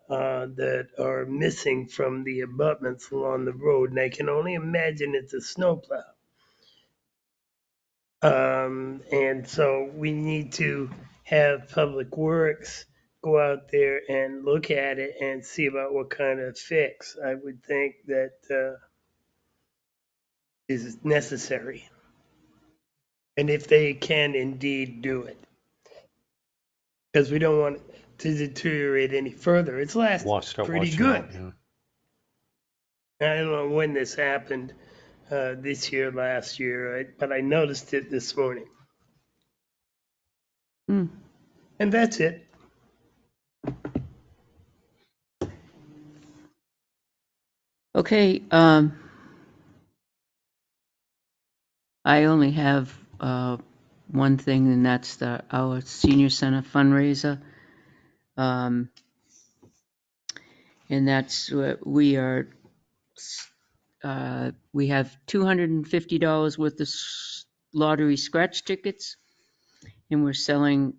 that are missing from the abutments along the road, and I can only imagine it's a snowplow. And so we need to have Public Works go out there and look at it and see about what kind of fix I would think that is necessary. And if they can indeed do it. Because we don't want it to deteriorate any further. It's lasted pretty good. I don't know when this happened, this year, last year, but I noticed it this morning. Mm. And that's it. okay, I only have one thing, and that's our senior center fundraiser. And that's what we are. We have $250 worth of lottery scratch tickets, and we're selling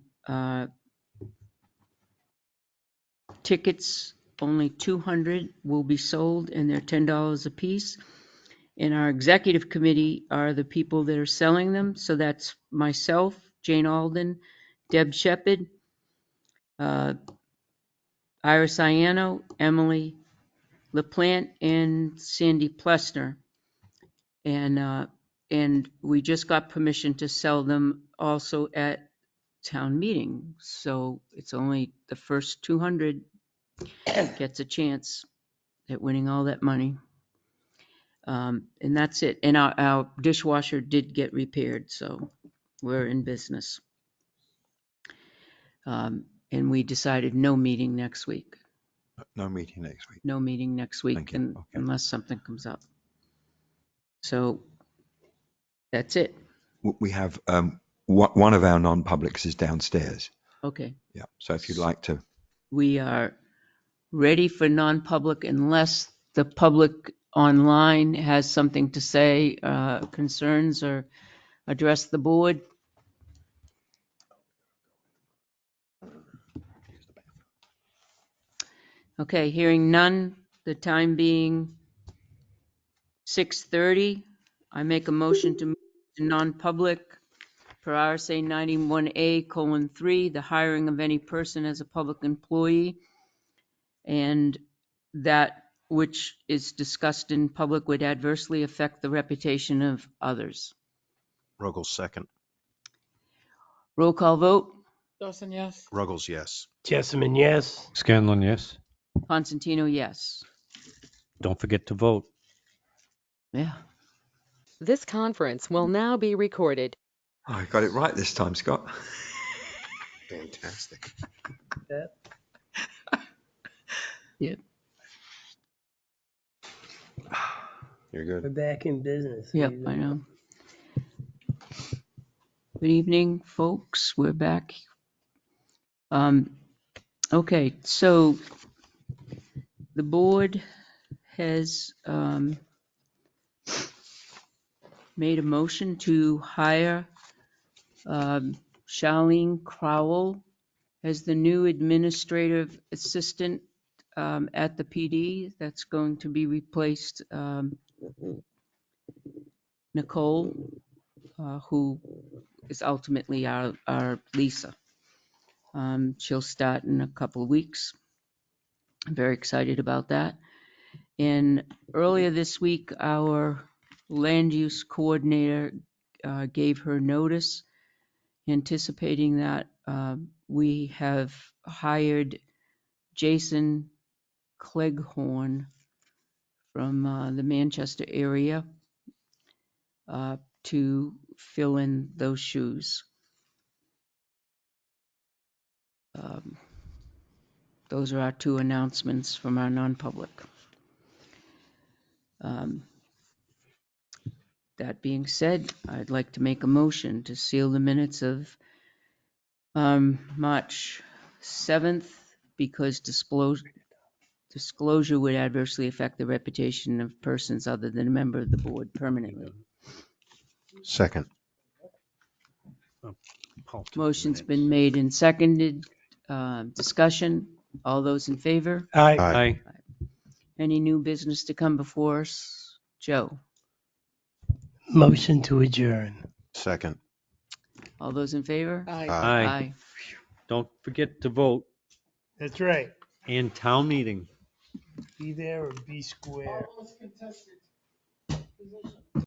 tickets. Only 200 will be sold, and they're $10 a piece. And our executive committee are the people that are selling them. So that's myself, Jane Alden, Deb Shepherd, Iris Iano, Emily LaPlante, and Sandy Plessner. And we just got permission to sell them also at town meeting. So it's only the first 200 gets a chance at winning all that money. And that's it. And our dishwasher did get repaired, so we're in business. And we decided no meeting next week. No meeting next week. No meeting next week Thank you. Okay. unless something comes up. So that's it. We have one of our non-publics is downstairs. Okay. Yeah. So if you'd like to. We are ready for non-public unless the public online has something to say, concerns, or address the board. Okay, hearing none, the time being 6:30, I make a motion to move to non-public per RSA 91A:3, the hiring of any person as a public employee, and that which is discussed in public would adversely affect the reputation of others. Ruggles second. Roll call vote. Dawson, yes? Ruggles, yes. Jessamine, yes. Scanlon, yes. Constantino, yes. Don't forget to vote. Yeah. This conference will now be recorded. Oh, I got it right this time, Scott. Fantastic. Yep. You're We're good. back in business. Yep, I know. Good evening, folks. We're back. Okay, so the board has made a motion to hire Charlene Crowell as the new administrative assistant at the PD. That's going to be replaced Nicole, who is ultimately our Lisa. She'll start in a couple of weeks. I'm very excited about that. And earlier this week, our land use coordinator gave her notice, anticipating that we have hired Jason Cleghorn from the Manchester area to fill in those shoes. Those are our two announcements from our non-public. That being said, I'd like to make a motion to seal the minutes of March 7th because disclosure would adversely affect the reputation of persons other than a member of the board permanently. Second. Motion's been made and seconded. Discussion. All those in favor? Aye. Aye. Any new business to come before us? Joe? Motion to adjourn. Second. All those in favor? Aye. Aye. Don't forget to vote. That's right. And town meeting. Be there or be square. All those contested positions.